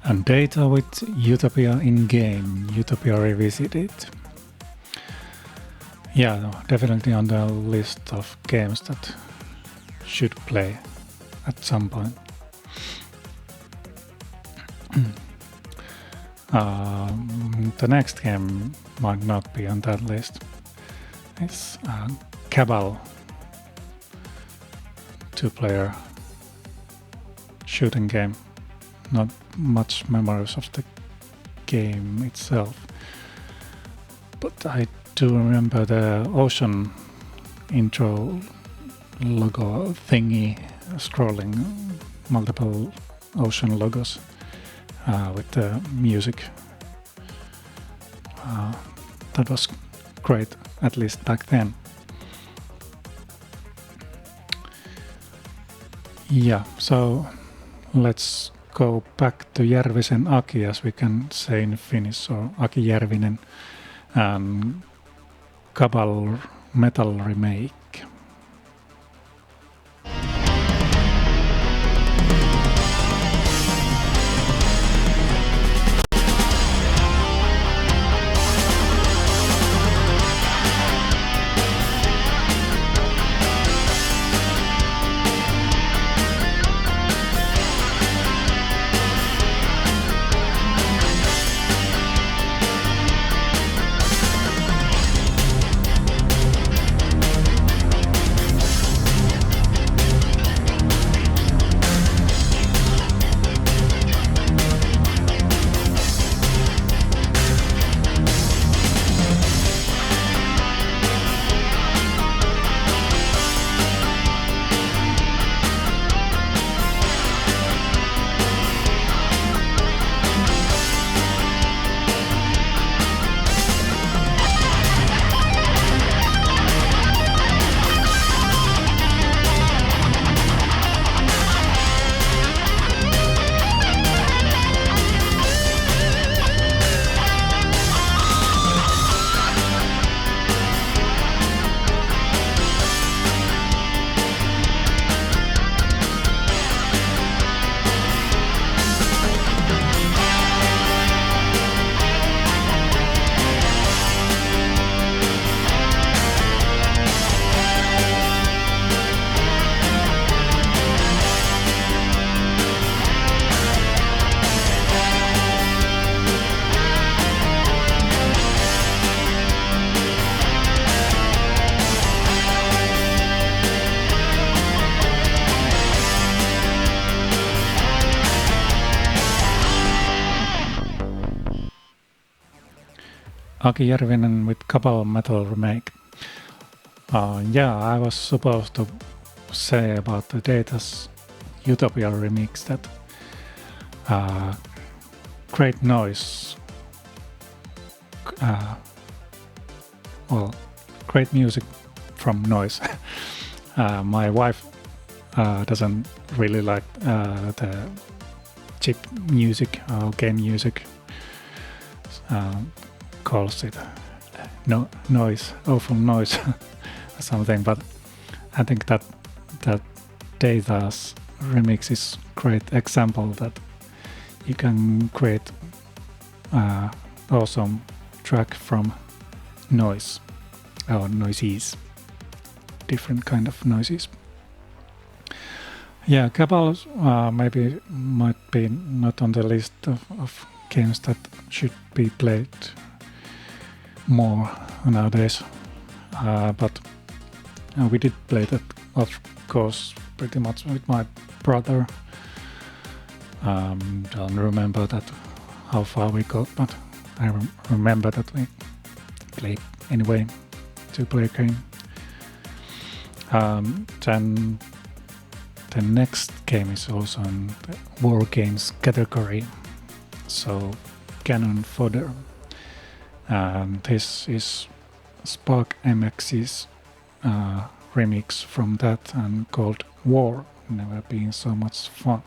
And Dayta with Utopia in-game, Utopia Revisited. Yeah, no, definitely on the list of games that should play at some point. The next game might not be on that list. It's Cabal, 2-player shooting game. Not much memories of the game itself, but I do remember the ocean intro logo thingy, scrolling multiple ocean logos with the music. That was great, at least back then. Yeah, so let's go back to Järvisen Aki, as we can say in Finnish, or Aki Järvinen, and Cabal Metal Remake. Aki Järvinen with Cabal Metal Remake. Yeah, I was supposed to say about the Dayta's Utopia remix that great noise, well, great music from noise. My wife doesn't really like the chip music or game music. Calls it noise, awful noise or something, but I think that Dayta's remix is great example that you can create awesome track from noise or noises, different kind of noises. Yeah, Cabal maybe might be not on the list of games that should be played more nowadays, but we did play that, of course, pretty much with my brother. Don't remember that how far we got, but I remember that we played anyway, 2-player game. Then the next game is also in the war games category, so Cannon Fodder. This is Spark MX's remix from that and called War. Never been so much fun.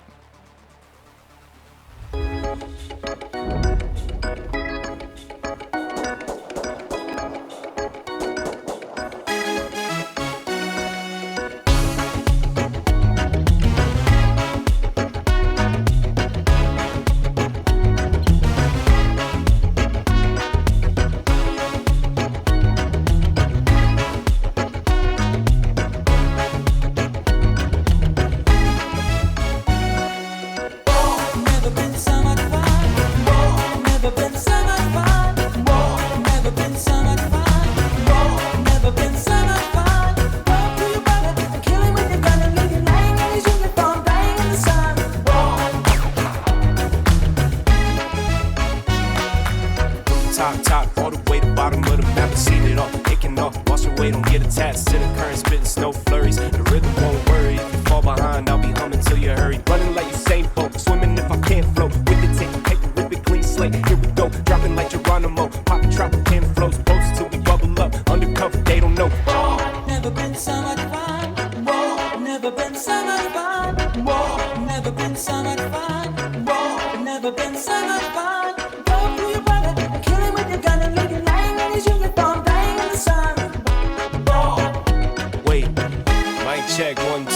attached to the current, spitting snow flurries. The rhythm won't worry. If you fall behind, I'll be humming till you hurry. Running like Usain Bolt, swimming if I can't float. With it, take the paper, rip it clean slate. Here we go, dropping like Geronimo. Popping, dropping, can flows, boats till we bubble up. Undercover, they don't know. Whoa, never been so much fun. Whoa, never been so much fun. Whoa, never been so much fun. Whoa, never been so much fun. Go for your brother, kill him with your gun and leave him lying in his uniform, dying in the sun. Whoa. Wait, mic check 1, 2.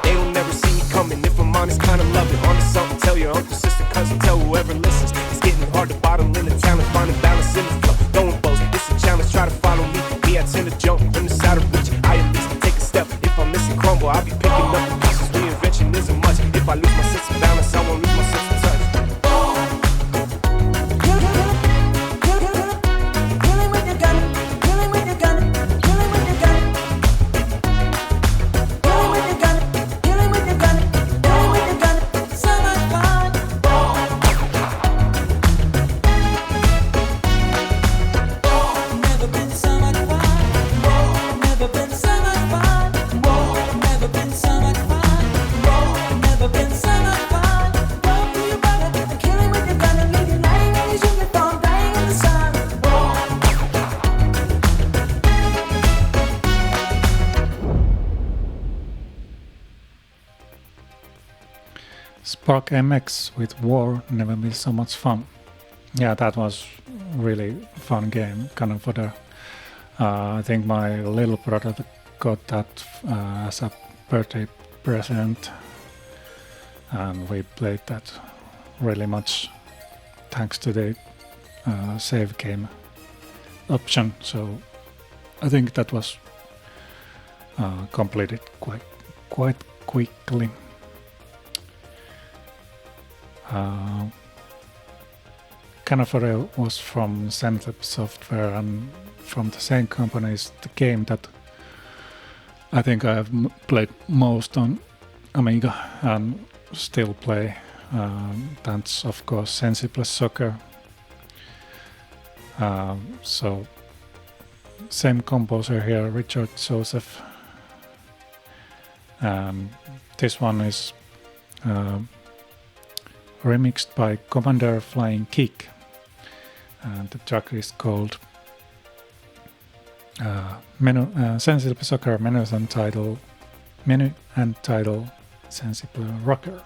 They don't never see me coming. If I'm honest, kinda love it. On to something, tell your uncle, sister, cousin, tell whoever listens. It's getting hard to bottle in the talent, finding balance in the flow. Throwing bows, it's a challenge, try to follow me. Me, I tend to jump from the side of which I at least take a step. If I miss and crumble, I'll be picking up the pieces. Reinvention isn't much. If I lose my sense of balance, I won't lose my sense of touch. Spark MX with War, never been so much fun. Yeah, that was really fun game. Kind of for the, I think my little brother got that as a birthday present, and we played that really much thanks to the save game option. So I think that was completed quite quickly. Canafore was from Synthwave Software, and from the same company is the game that I think I have played most on Amiga and still play. That's of course Sensible Soccer. So same composer here, Richard Joseph. This one is remixed by Commander Flying Kick, and the track is called Sensible Soccer Menu and Title Sensible Rocker.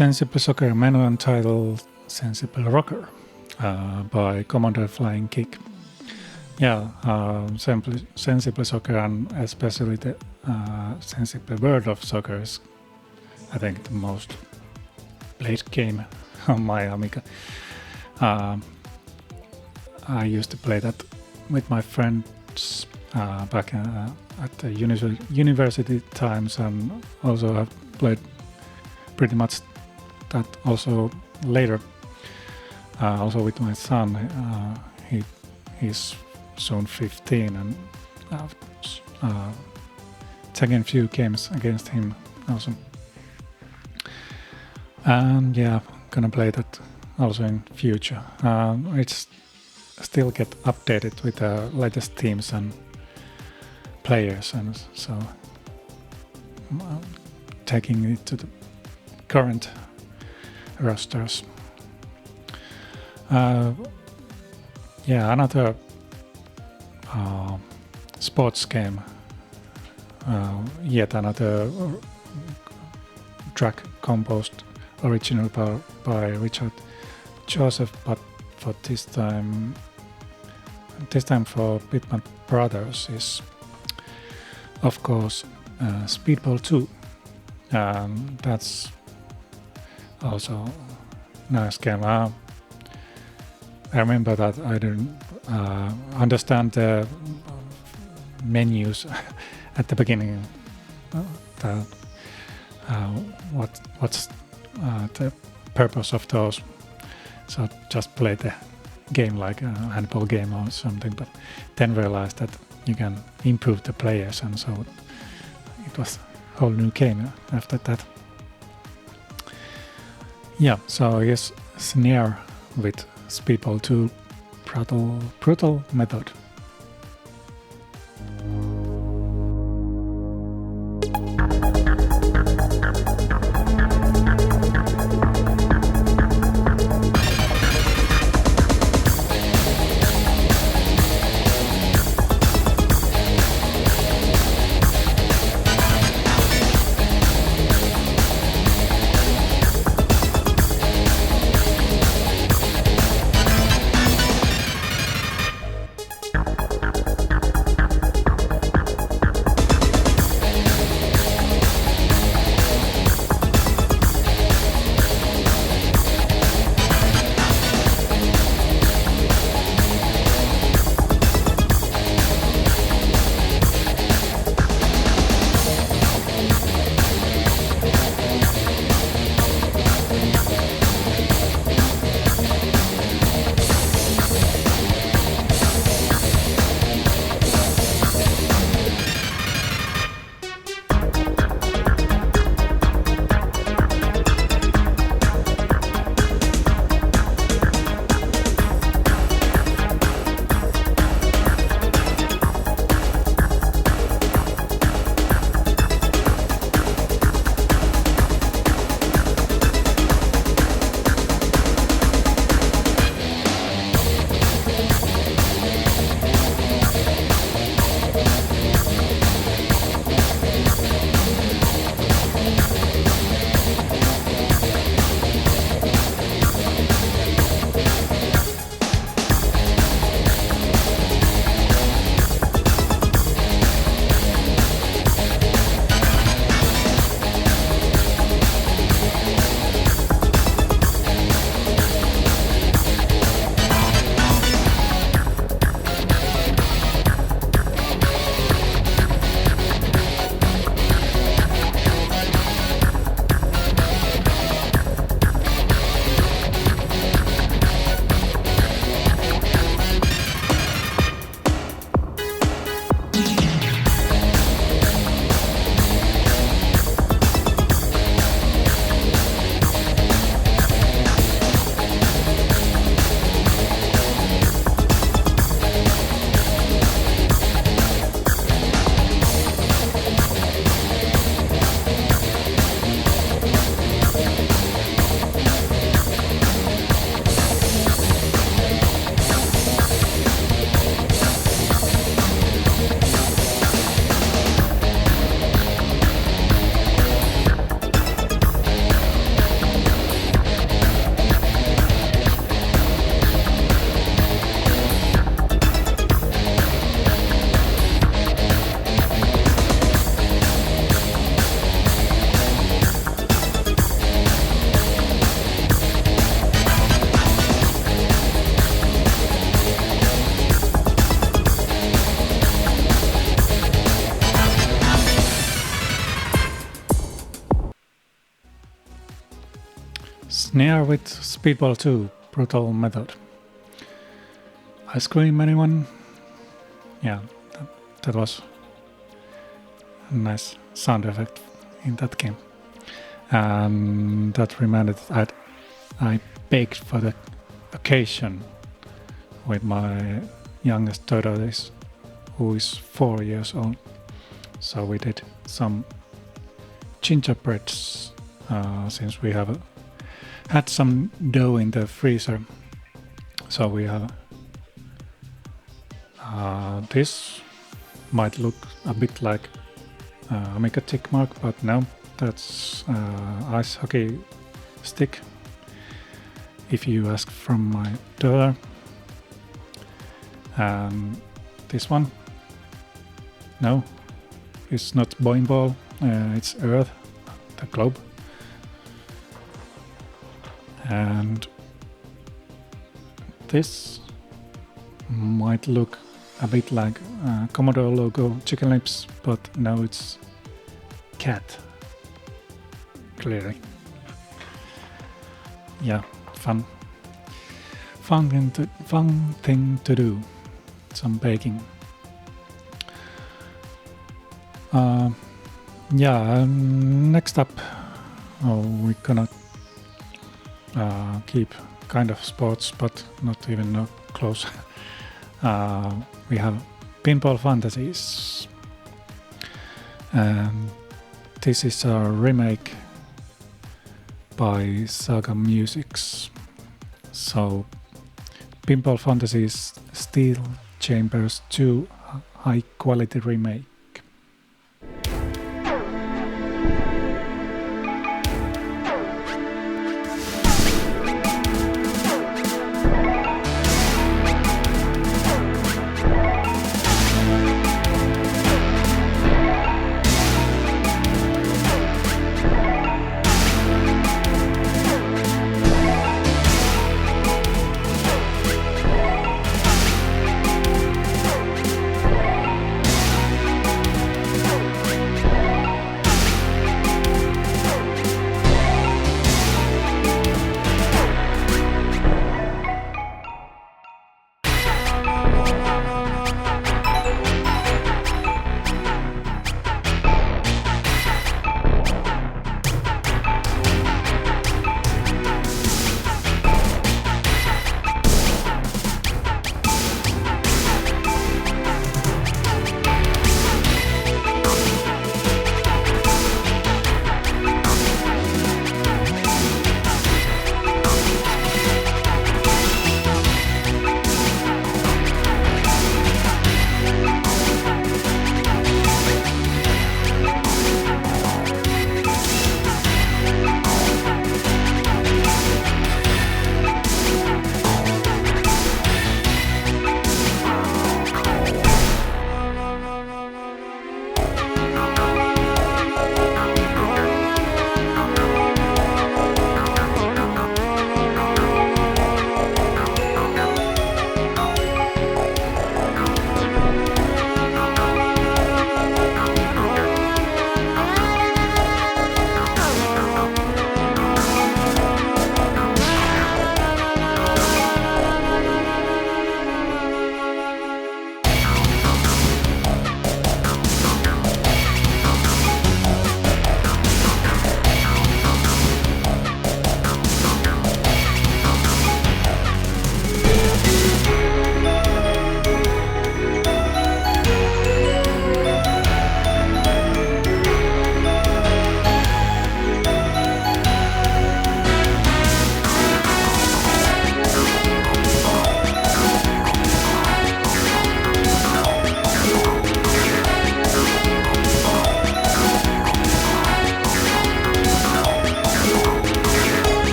Sensible Soccer menu entitled Sensible Rocker by Commander Flying Kick. Yeah, Sensible Soccer and especially the Sensible World of Soccer is, I think, the most played game on my Amiga. I used to play that with my friends back at the university times, and also I've played pretty much that also later. Also with my son, he's soon 15, and I've taken a few games against him also. And yeah, gonna play that also in future. It's still get updated with the latest teams and players, and so taking it to the current rosters. Another sports game, yet another track composed originally by Richard Joseph, but for this time for Bitmap Brothers is, of course, Speedball 2. That's also nice game. I remember that I didn't understand the menus at the beginning. What's the purpose of those? So just play the game like a handball game or something, but then realized that you can improve the players, and so it was a whole new game after that. Yeah, so I guess Snare with Speedball 2 brutal method. Near with Speedball 2, Brutal Method. Ice Cream, anyone? Yeah, that was a nice sound effect in that game. And that reminded that I baked for the occasion with my youngest daughter, who is 4 years old. So we did some gingerbreads since we have had some dough in the freezer. So we have this might look a bit like Amiga tick mark, but no, that's ice hockey stick. If you ask from my daughter, this one, no, it's not Boing Ball, it's Earth, the globe. And this might look a bit like Commodore logo chicken lips, but no, it's cat, clearly. Yeah, fun thing to do, some baking. Next up, we're gonna keep kind of sports, but not even close. We have Pinball Fantasies, and this is a remake by Saga Musics. So Pinball Fantasies Steel Chambers 2 high quality remake.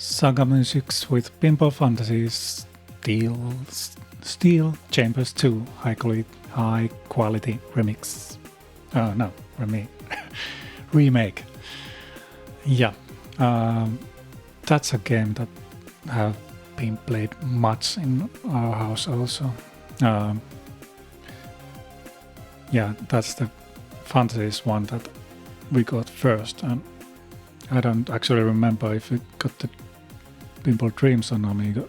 Saga Musics with Pinball Fantasies Steel Chambers 2 high quality remix. Remake. Yeah, that's a game that have been played much in our house also. Yeah, that's the Fantasies one that we got first, and I don't actually remember if we got the Pinball Dreams on Amiga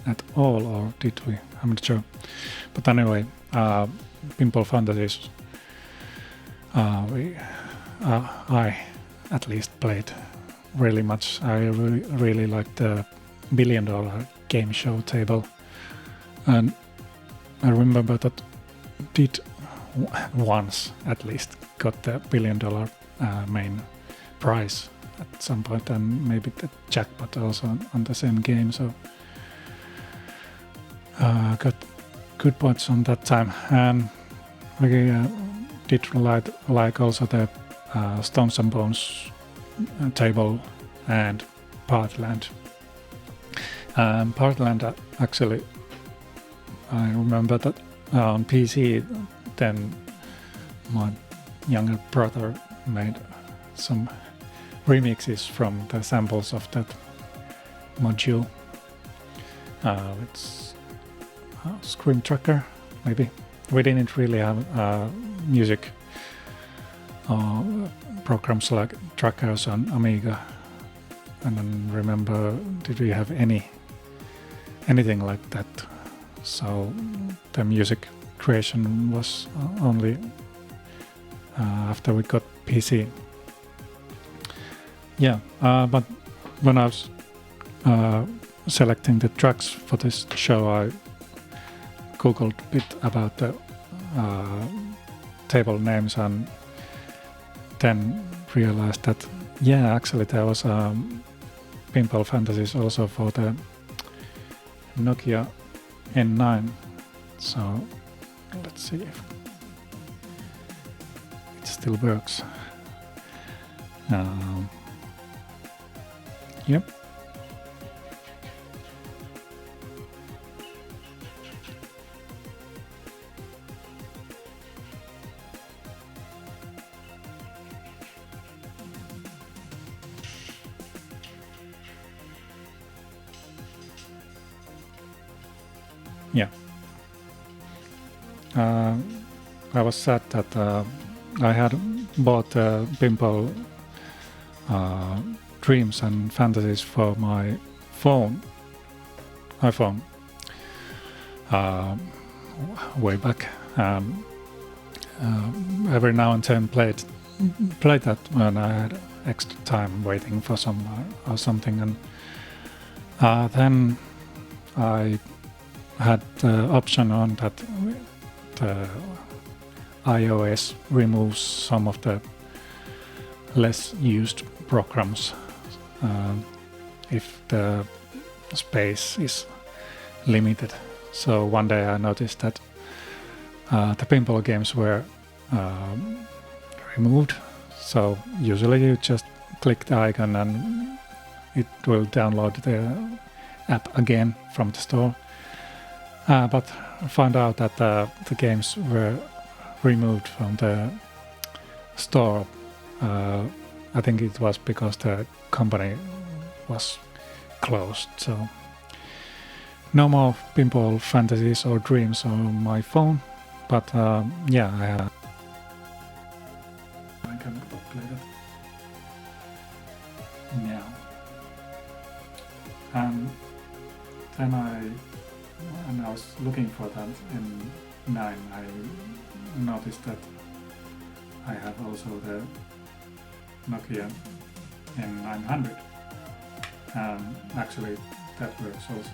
at all, or did we? I'm not sure. But anyway, Pinball Fantasies, I at least played really much. I really liked the $1 billion game show table, and I remember that did once at least got the $1 billion main prize at some point, and maybe the jackpot also on the same game, so got good points on that time. And we did like also the Stones and Bones table and Partland. Partland actually, I remember that on PC then my younger brother made some remixes from the samples of that module. It's Scream Tracker, maybe. We didn't really have music programs like trackers on Amiga. I don't remember, did we have anything like that? So the music creation was only after we got PC. Yeah, but when I was selecting the tracks for this show, I googled a bit about the table names and then realized that, yeah, actually there was Pinball Fantasies also for the Nokia N9. So let's see if it still works. Yep. Yeah. I was sad that I had bought Pinball Dreams and Fantasies for my iPhone, way back. Every now and then played that when I had extra time waiting for someone or something, and then I had the option on that the iOS removes some of the less used programs if the space is limited. So one day I noticed that the pinball games were removed. So usually you just click the icon and it will download the app again from the store. But I found out that the games were removed from the store. I think it was because the company was closed. So no more Pinball Fantasies or Dreams on my phone. But yeah, I can play that now. And then when I was looking for that in 9, I noticed that I have also the Nokia N900. Actually, that works also.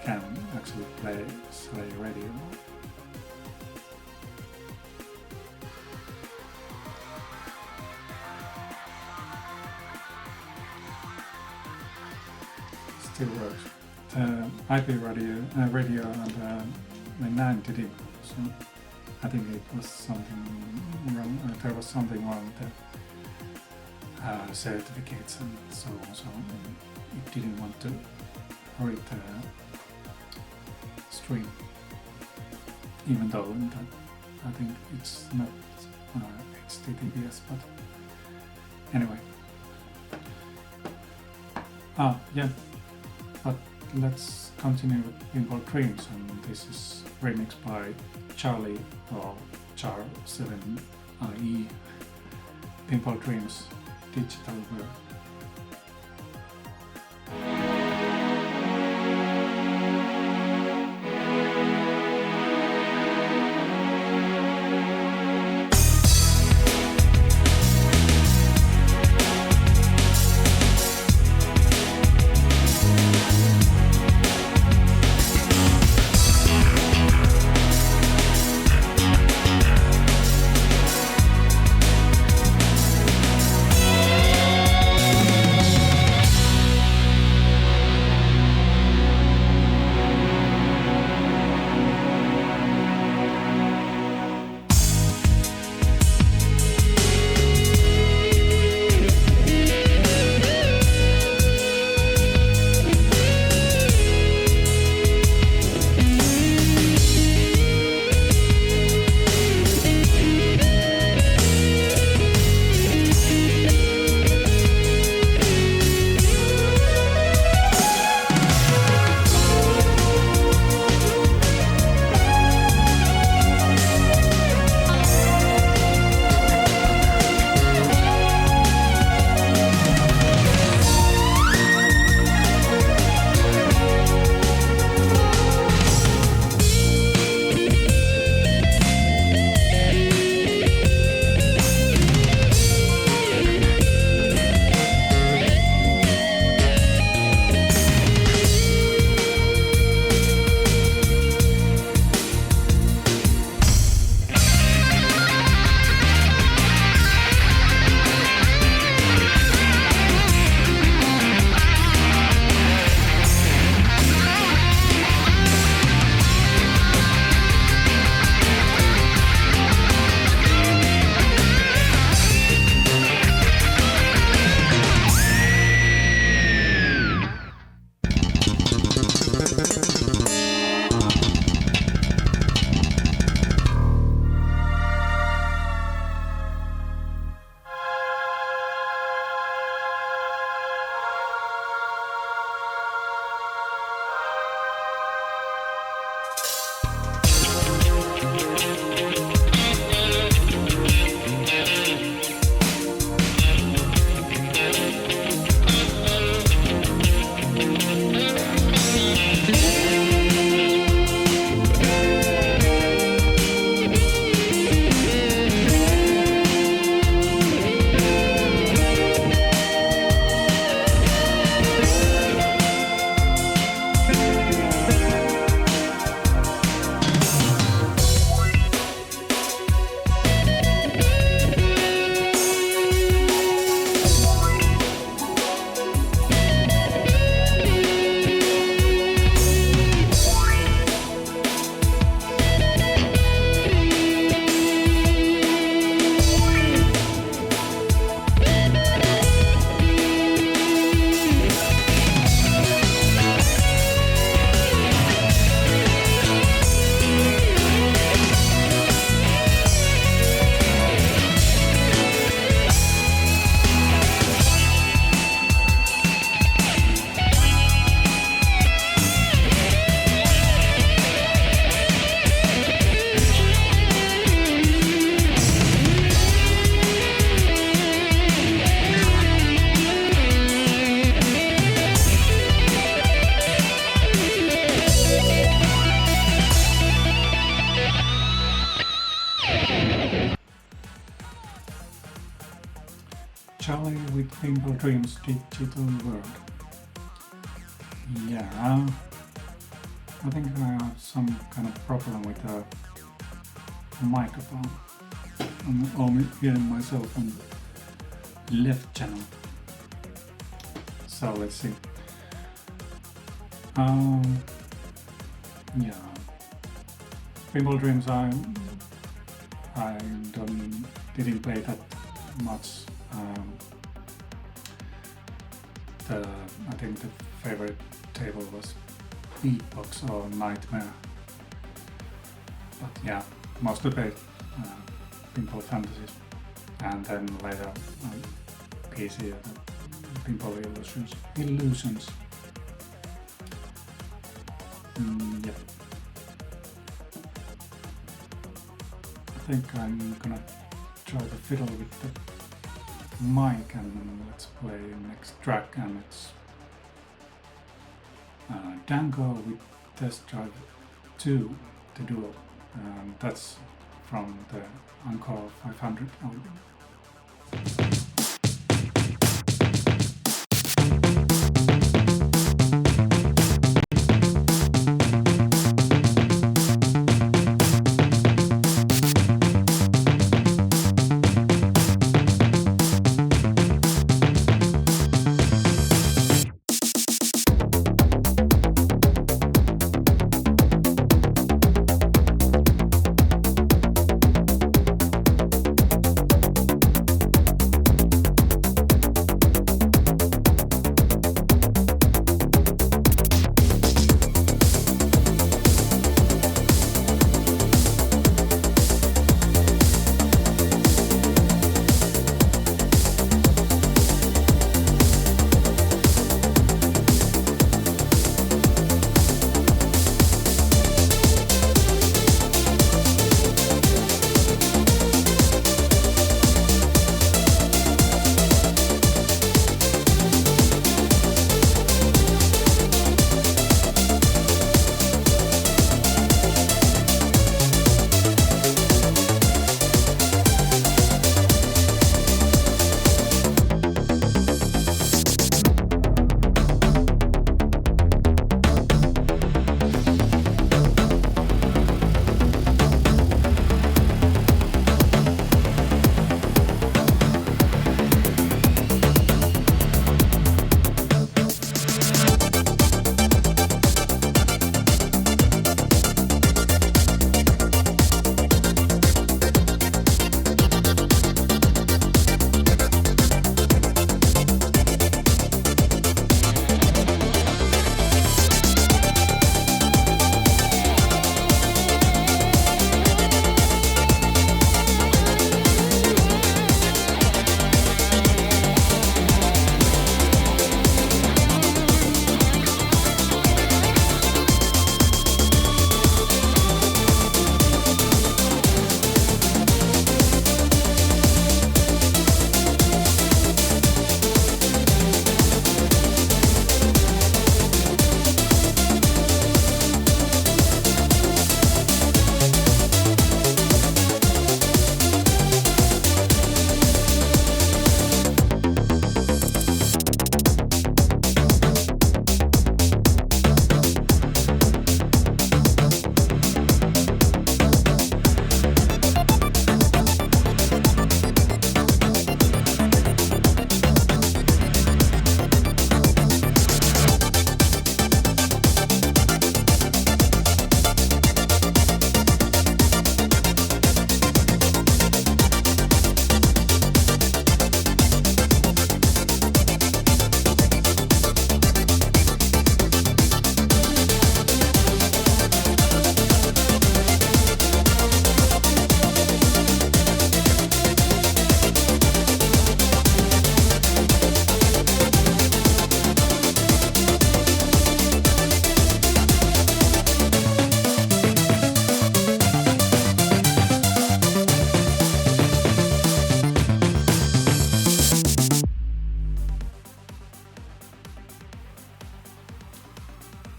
Can actually play Slay Radio. Still works. IP radio and the 9 didn't. So I think it was something wrong. There was something wrong with certificates and so on. So it didn't want to hurt the stream, even though that I think it's not HTTPS, but anyway. Yeah, but let's continue with Pinball Dreams, and this is remixed by Charlie or Char7IE. Pinball Dreams Digital World. Charlie with Pinball Dreams Digital World. Yeah, I think I have some kind of problem with the microphone. I'm only hearing myself on the left channel. So let's see. Yeah, Pinball Dreams I didn't play that much. I think the favorite table was Beatbox or Nightmare. But yeah, mostly played Pinball Fantasies. And then later on PC, Pinball Illusions. Yep. I think I'm gonna try to fiddle with the mic and let's play next track, and it's Dango with Test Drive 2, the duo. That's from the Encore 500 album.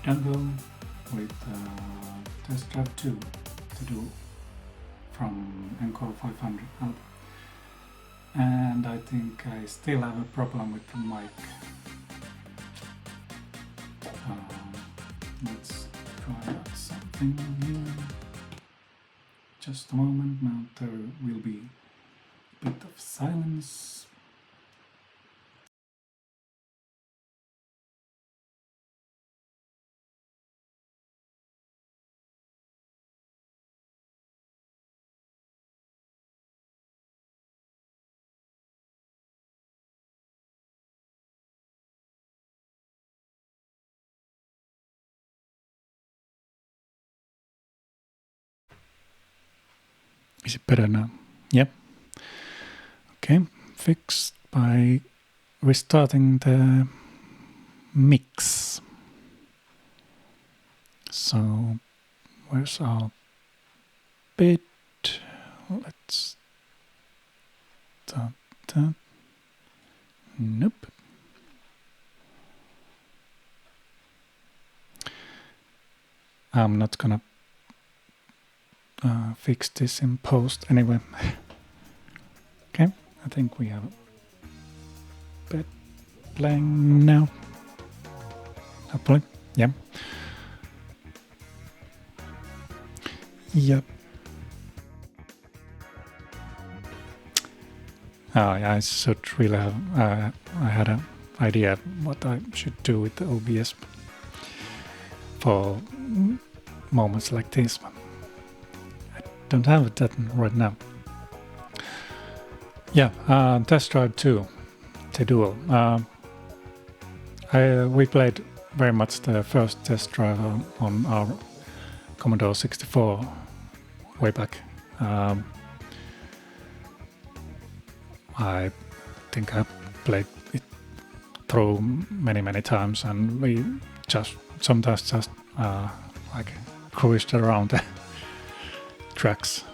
Jungle with Test Drive 2 to do from Encore 500 album. And I think I still have a problem with the mic. Let's try out something new. Just a moment, now there will be a bit of silence. Is it better now? Yep. Okay, fixed by restarting the mix. So, where's our bit? Let's start that. Nope. I'm not gonna fix this in post anyway. Okay, I think we have a bit playing now. Hopefully, yeah. Yep. Oh, yeah, I should really have. I had an idea what I should do with the OBS for moments like this, but I don't have that right now. Yeah, Test Drive 2, the Duel. We played very much the first test drive on our Commodore 64 way back. I think I played it through many times, and we just sometimes just like cruised around the tracks,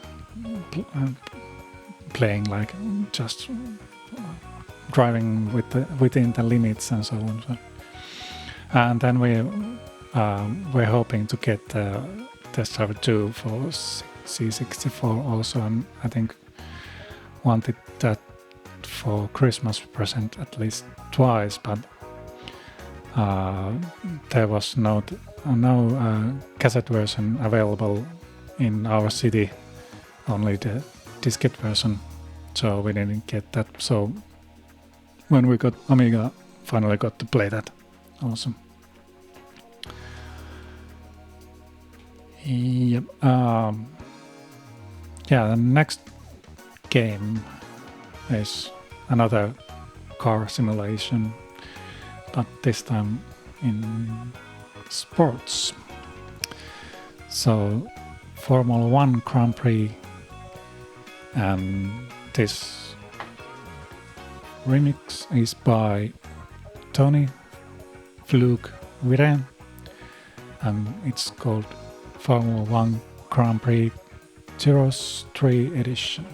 playing like just driving within the limits and so on. So, and then we're hoping to get Test Drive 2 for C64 also, and I think wanted that for Christmas present at least twice, but there was no cassette version available in our city, only the diskette version, so we didn't get that. So when we got Amiga, finally got to play that. Awesome. Yep. Yeah, the next game is another car simulation, but this time in sports. So Formula 1 Grand Prix, and this remix is by Tony Fluke Viren, and it's called Formula 1 Grand Prix Lotus III edition.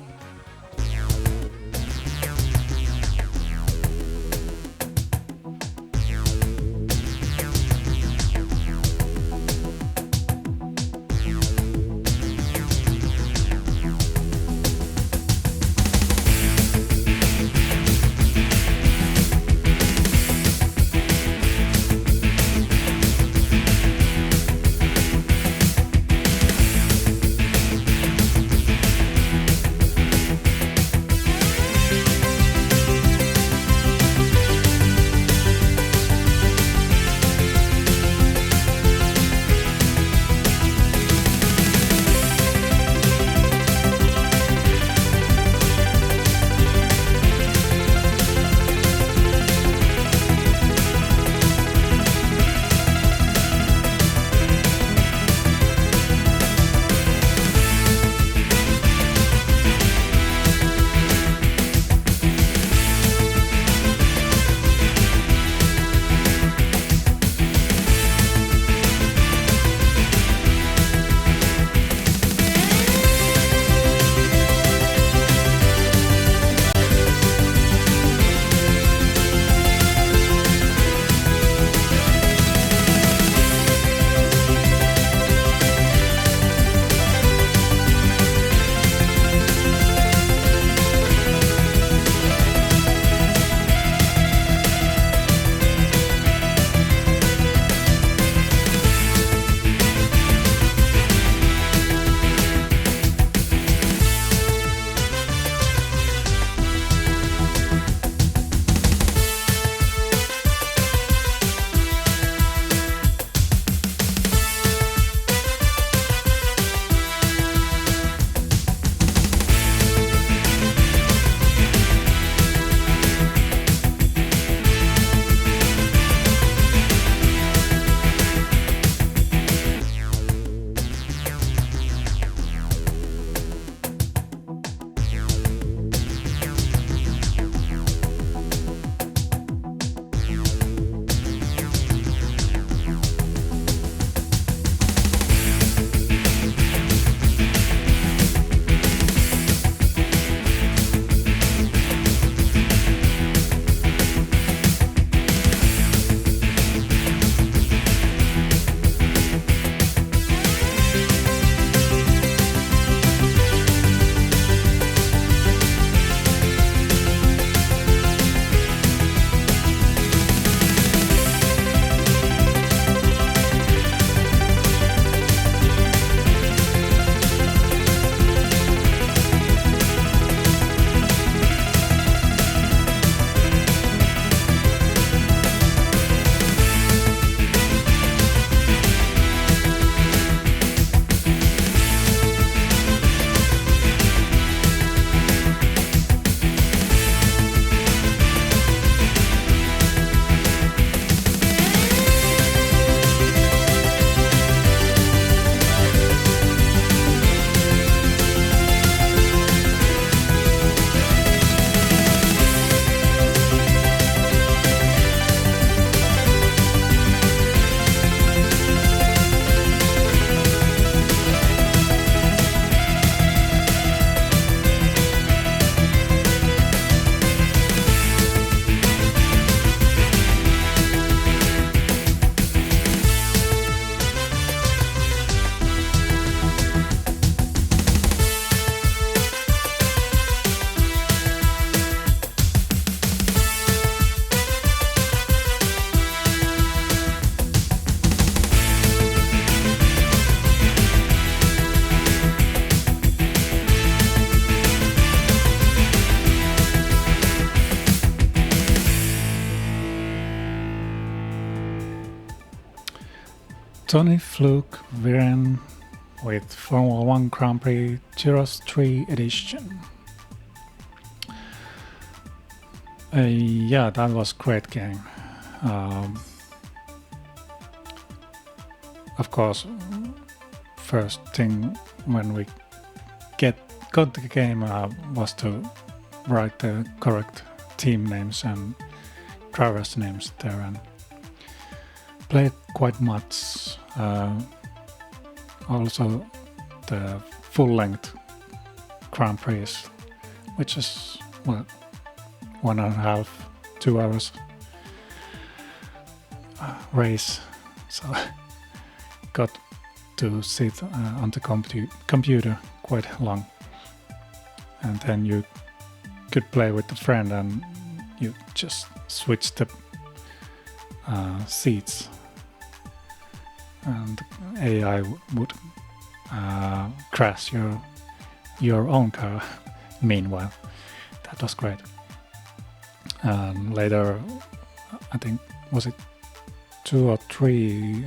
Tony Fluke Viren with Formula 1 Grand Prix Lotus III edition. Yeah, that was great game. Of course, first thing when we got the game was to write the correct team names and drivers' names there, and played quite much. Also the full-length Grand Prix, which is 1.5, 2 hours race, so got to sit on the computer quite long, and then you could play with a friend and you just switch the seats, and AI would crash your own car meanwhile. That was great. Later, I think, was it 2 or 3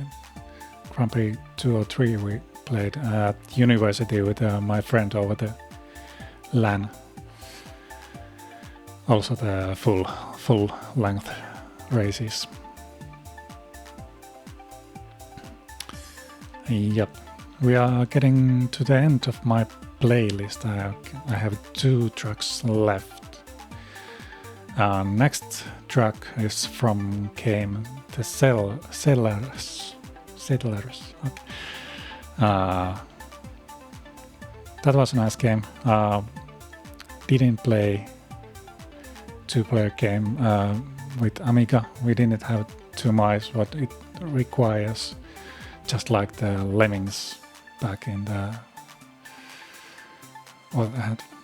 Grand Prix 2 or 3 we played at university with my friend over the LAN. Also the full length races. Yep, we are getting to the end of my playlist. I have 2 tracks left. Next track is from game The Settlers. Okay. That was a nice game. Didn't play 2-player game with Amiga. We didn't have 2 mice, what it requires, just like the Lemmings back in the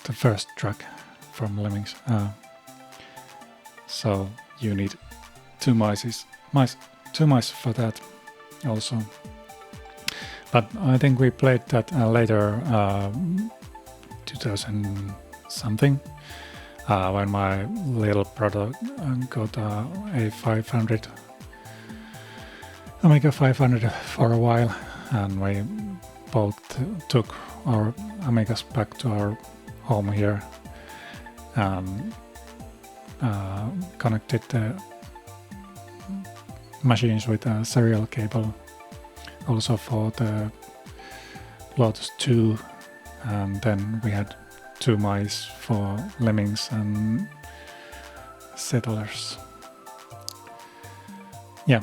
the first track from Lemmings. So you need 2 mice for that also. But I think we played that later, 2000 something, when my little brother got a 500 Amiga 500 for a while, and we both took our Amigas back to our home here and connected the machines with a serial cable, also for the Lotus II, and then we had 2 mice for Lemmings and Settlers. Yeah,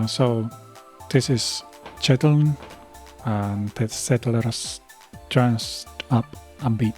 so this is SHEN LON, and the Settlers turns up a bit.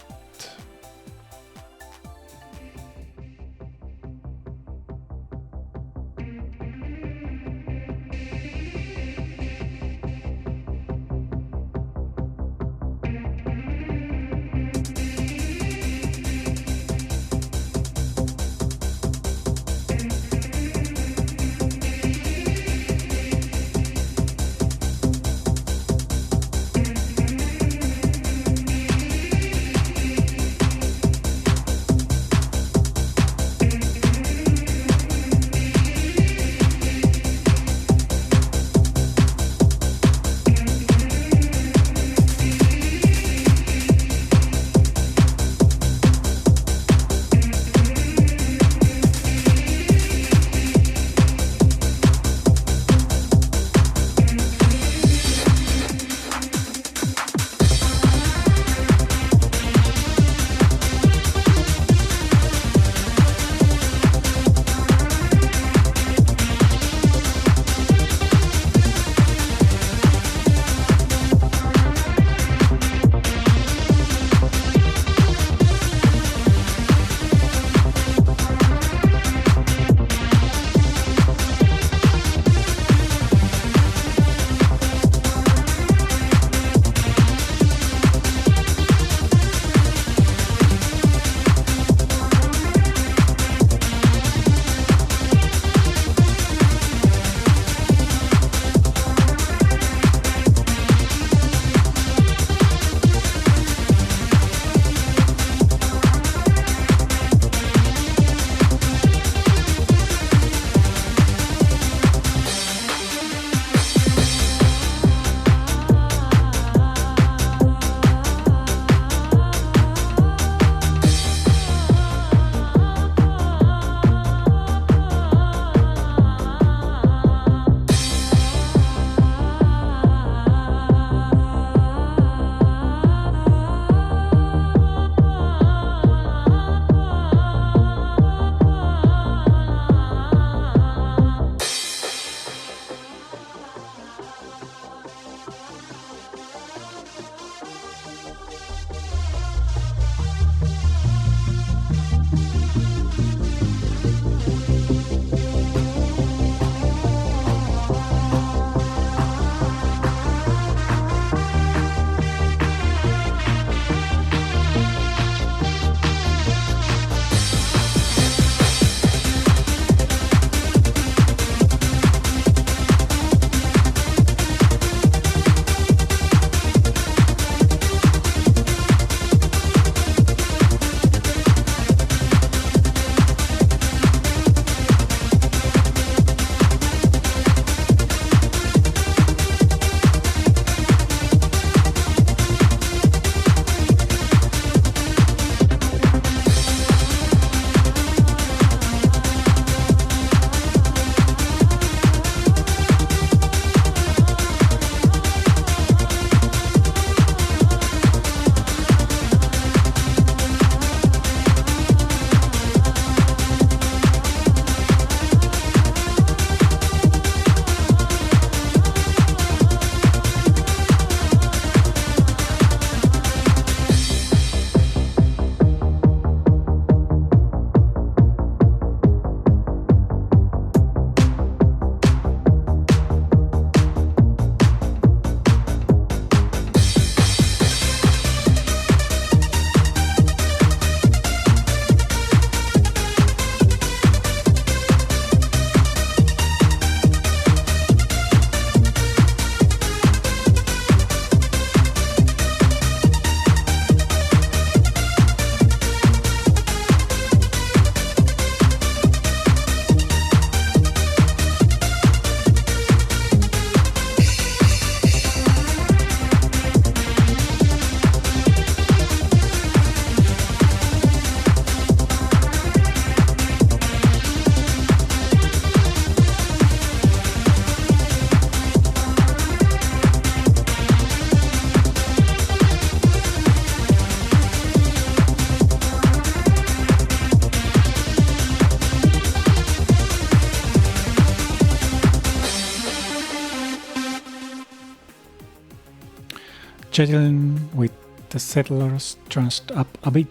chatting with the settlers dressed up a bit.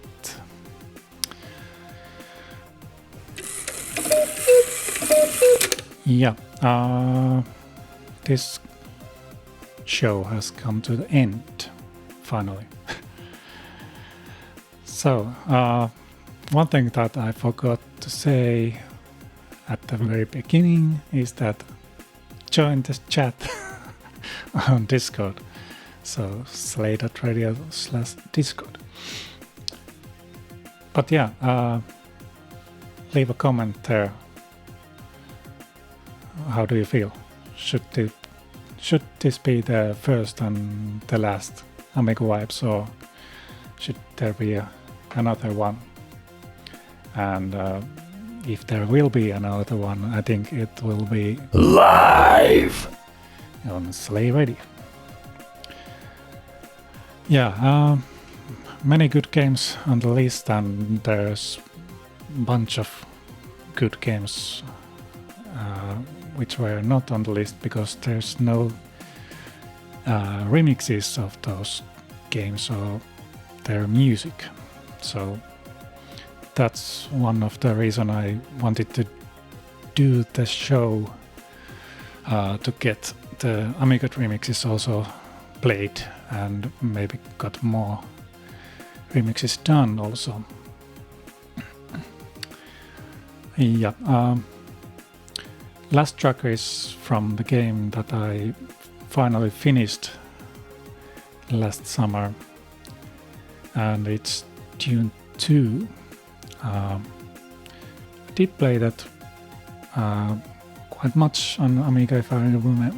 Yeah, this show has come to the end, finally. So, one thing that I forgot to say at the very beginning is that join this chat on Discord. So, slay.radio/Discord. But yeah, leave a comment there. How do you feel? Should this be the first and the last Amiga Vibes, or should there be another one? And if there will be another one, I think it will be live on Slay Radio. Yeah, many good games on the list, and there's a bunch of good games which were not on the list because there's no remixes of those games or their music. So that's one of the reasons I wanted to do the show, to get the Amiga remixes also played and maybe got more remixes done also. Yeah. Last track is from the game that I finally finished last summer, and it's Tune 2. I did play that quite much on Amiga if I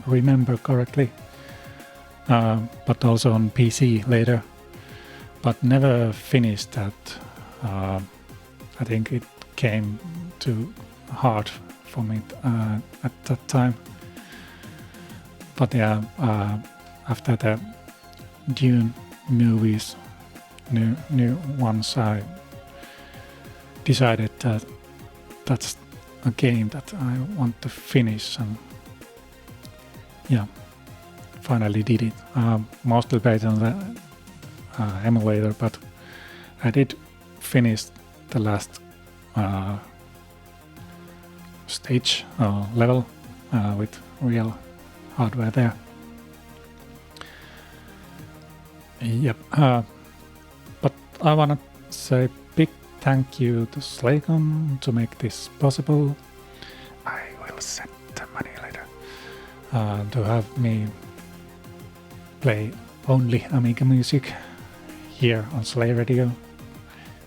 remember correctly, but also on PC later, but never finished that. I think it came too hard for me at that time. But yeah, after the Dune movies, new ones, I decided that that's a game that I want to finish, and yeah, finally did it. Mostly based on the emulator, but I did finish the last stage level with real hardware there. Yep. But I want to say big thank you to Slaycon to make this possible. I will send the money later. To have me play only Amiga music here on Slay Radio,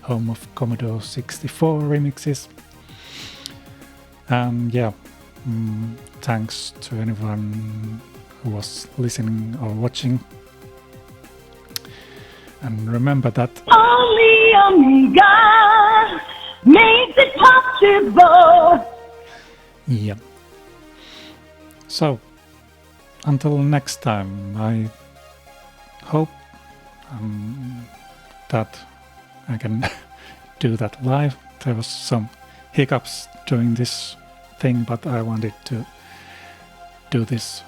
home of Commodore 64 remixes. And yeah, thanks to anyone who was listening or watching. And remember that only Amiga makes it possible. Yeah. So, until next time, I hope that I can do that live. There was some hiccups during this thing, but I wanted to do this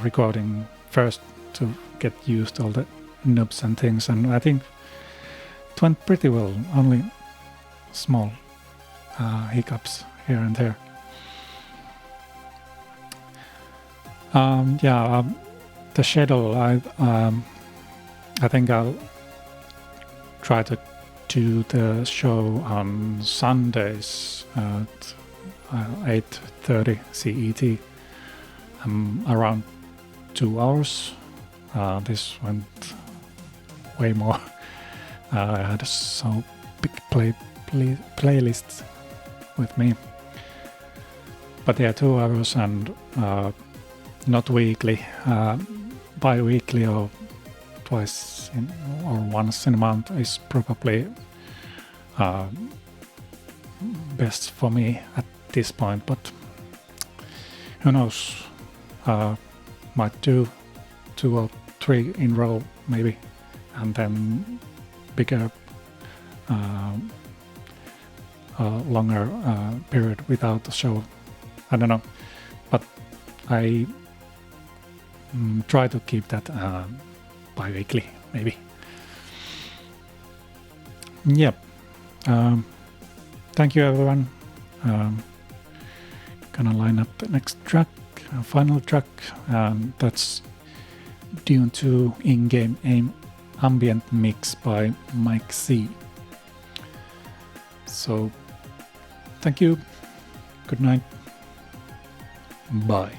recording first to get used to all the knobs and things, and I think it went pretty well, only small hiccups here and there. The schedule, I think I'll try to do the show on Sundays at 8:30 CET, around 2 hours. This went way more. I had so big playlists with me, but yeah, 2 hours, and not weekly, bi-weekly or twice or once in a month is probably best for me at this point, but who knows, might do 2 or 3 in a row maybe, and then bigger longer period without the show. I don't know, but I try to keep that bi-weekly maybe. Yep. Thank you everyone. Gonna line up the next track, final track. That's Dune 2 in-game ambient mix by McCrea. So thank you. Good night. Bye.